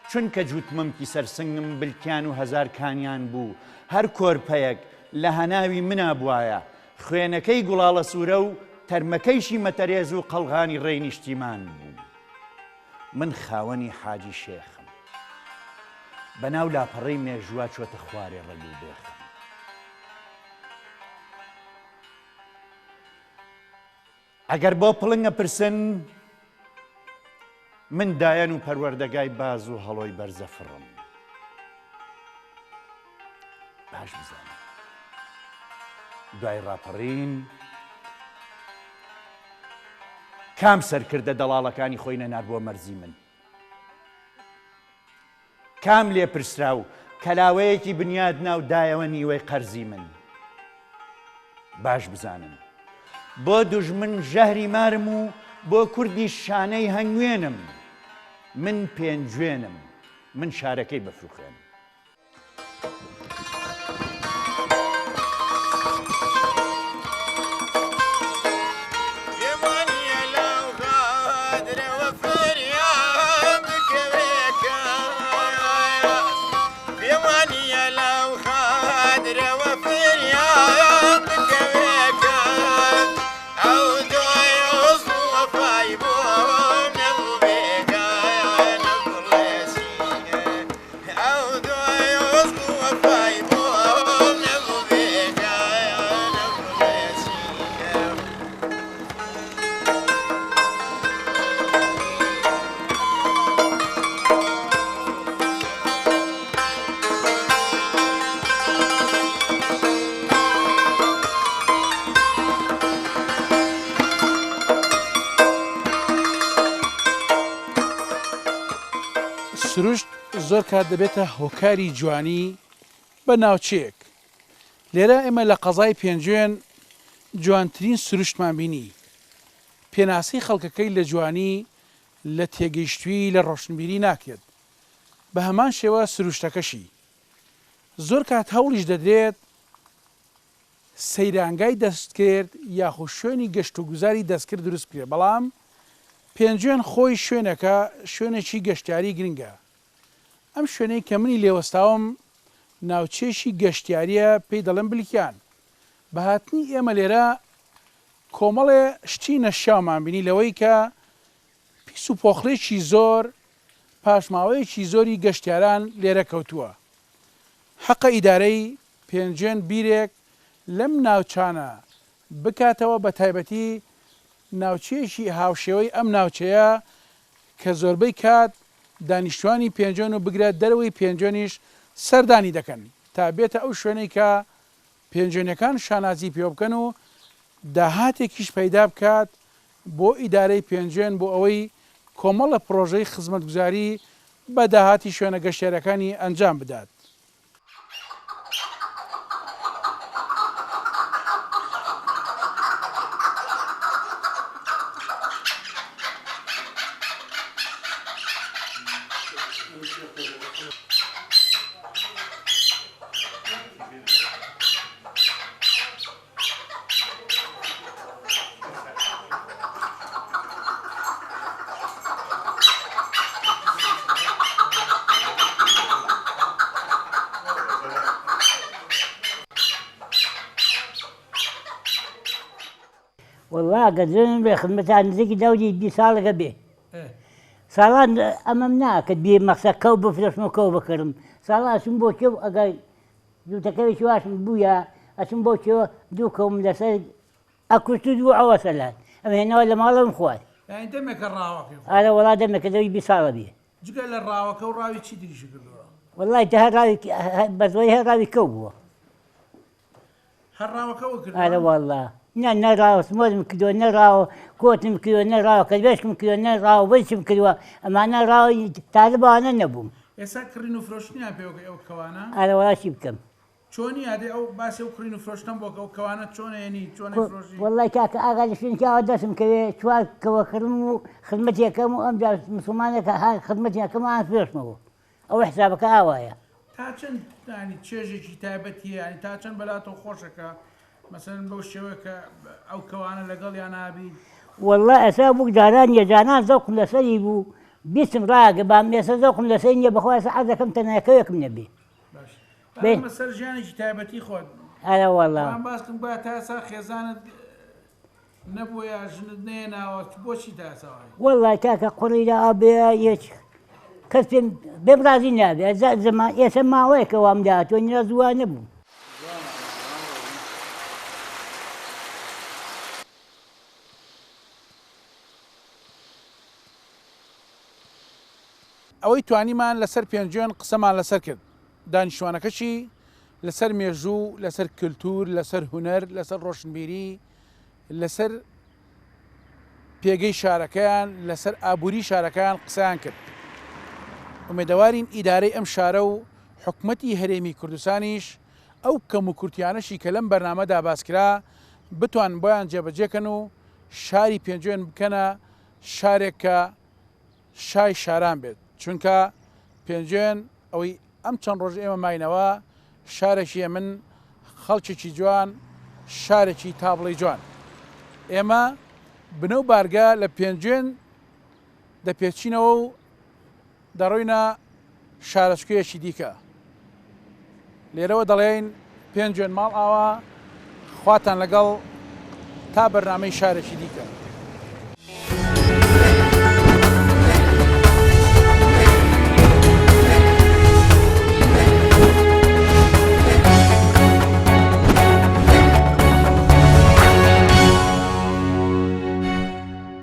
چونکە جووتمەمکی سەرسنگم بلکیان و هەزار کانیان بوو، هەر کۆرپەیەک لە هەناوی منا بوایە، خوێنەکەی گوڵاڵە سوورە و تەرمەکەیشی مەتەرێز و قەڵغانی ڕێی نیشتیمان بوو. من خاوەنی حاجی شێخم، بەناو لاپەڕەی مێژووە چۆتە خوارێ ڕەلوو بێخم. ئەگەر بۆ پڵنگە پرسن، من دایەن و پەروەردەگای باز و هەڵۆی بەرزەفڕم. باش بزانم دوای ڕاپەڕین کام سەرکردە دەڵاڵەکانی خۆی نەنار بۆ مەرزی من، کام لێپرسرا و کەلاوەیەکی بنیاد ناو دایەوە نیوەی قەرزی من. باش بزانم بۆ دوژمن ژەهری مارم و بۆ کوردی شانەی هەنگوێنم. من پێنجوێنم، من شارەکەی بەفروخێن. سروشت زۆر کات دەبێتە هۆکاری جوانی بە ناوچەیەک. لێرە ئێمە لە قەزای پێنجوێن جوانترین سروشتمان بینی. پێناسی خەڵکەکەی لە جوانی لە تێگەیشتووی لە ڕۆشنبیری ناکرێت. بە هەمان شێوە سروشتەکەشی زۆر کات هەوڵیش دەدرێت سەیرانگای دەستکرد یاخود شوێنی گەشت و گوزاری دەستکرد دروست بکرێت. بەڵام پێنجوێن خۆی شوێنەکە شوێنێکی گەشتیاری گرنگە. ئەم شوێنەی کە منی لێوەستاوم ناوچێشی گەشتیاریە پێی دەڵێن بلیکیان. بە هاتنی ئێمە لێرە کۆمەڵێ شتی نەشامان بینی لەوەی کە پیس و پۆخڵێکی زۆر پاشماوەیەکی زۆری گەشتیاران لێرە کەوتووە. حەقە ئیدارەی پێنجوێن بیرێک لەم ناوچانە بکاتەوە بە تایبەتی ناوچێشی هاوشێوەی ئەم ناوچەیە کە زۆربەی کات دانیشتوانی پێنجوێن و بگرێت دەرەوەی پێنجوێنیش سەردانی دەکەن تا بێتە ئەو شوێنەی کە پێنجوێنەکان شانازی پێ بکەن و داهاتێکیش پەیدا بکات بۆ ئیدارەی پێنجوێن بۆ ئەوەی کۆمەڵە پرۆژەی خزمەتگوزاری بە داهاتی شوێنە گەشتیارەکانی ئەنجام بدات. والله قدرنا بخدمتها نزيك دولي دي صالة به صالان أمامنا كدبي مقصد كوب فلوس مو كوب كرم صالان سنبو شو أقول دو تكوي شو عشان بويا أسنبو شو دوكم لسه أكلتوا دو عواسلات أما هنا ولا ما لهم خوات يعني دمك الراوك هذا والله دمك دوي بصالة به جقال الراوك وراوي تشي دي شكل والله تهراوي بزوي هراوي كوبه هالراوك وكل هذا والله نراو سمود مكدو نراو كوت مكدو نراو كلبش مكدو نراو بلش مكدو أما نراو طالبا أنا نبوم يسكرينو فروشني أبي أو كوانا هذا والله شي بكم شوني هذا أو بس أكرينو فروشتم بوك أو كوانا شون يعني شون فروشي والله كاك أغلى شين كا دسم كذا شوال كوا خدمتي كم أم جالس مسلمانك هاي خدمتي كم أنا فلوس مو أو حسابك آوايا تاچن يعني تشيجي تابتي يعني تاچن بلاتو خوشك مثلا بوشوك أو كوانا لقال يا نبي والله أسابوك جاران يا جانان ذوق لسيبو باسم راقب أم يسذوق لسيني بخويا سعادة كم تناكيك من نبي بين مسر جاني تابتي خود هلا والله ما باسكم بقى تاسا خزانة نبويا جندنا وتبوشي تاسا والله كاك قرية أبي يش كسب ببرازي نبي زمان يسمع ويك وامدات ونرزوا نبو ئەوەی توانیمان لەسەر پێنجێن قسەمان لەسەر کرد دانیشتوانەکەشی لەسەر مێژوو لەسەر کللتور لەسەر هوەر لەسەر ڕۆشنبیری لەسەر پێگەی شارەکەیان لەسەر ئابووری شارەکەیان قسەیان کرد ئومێدەوارین ئیدارەی ئەم شارە و حکومەتی هەرێمی کوردستانیش ئەو کەم و کورتیانەشی کە لەم بەرنامەدا باسکرا بتوان بۆیان جێبەجێکەن و شاری پێنجێن بکەنە شارێک کە شای شاران بێت چونکە پێنجێن ئەوەی ئەم چەند ڕۆژ ئێمە ماینەوە شارێکی من خەڵکێکی جوان شارێکی تابڵی جوان ئێمە بنەو بارگە لە پێنجێن دەپێچینەوە و دەڕۆینە شارەچکوێیەکی دیکە لێرەوە دەڵێن پێنجێن ماڵ ئاوە خواتان لەگەڵ تا بەرنامەی شارێکی دیکە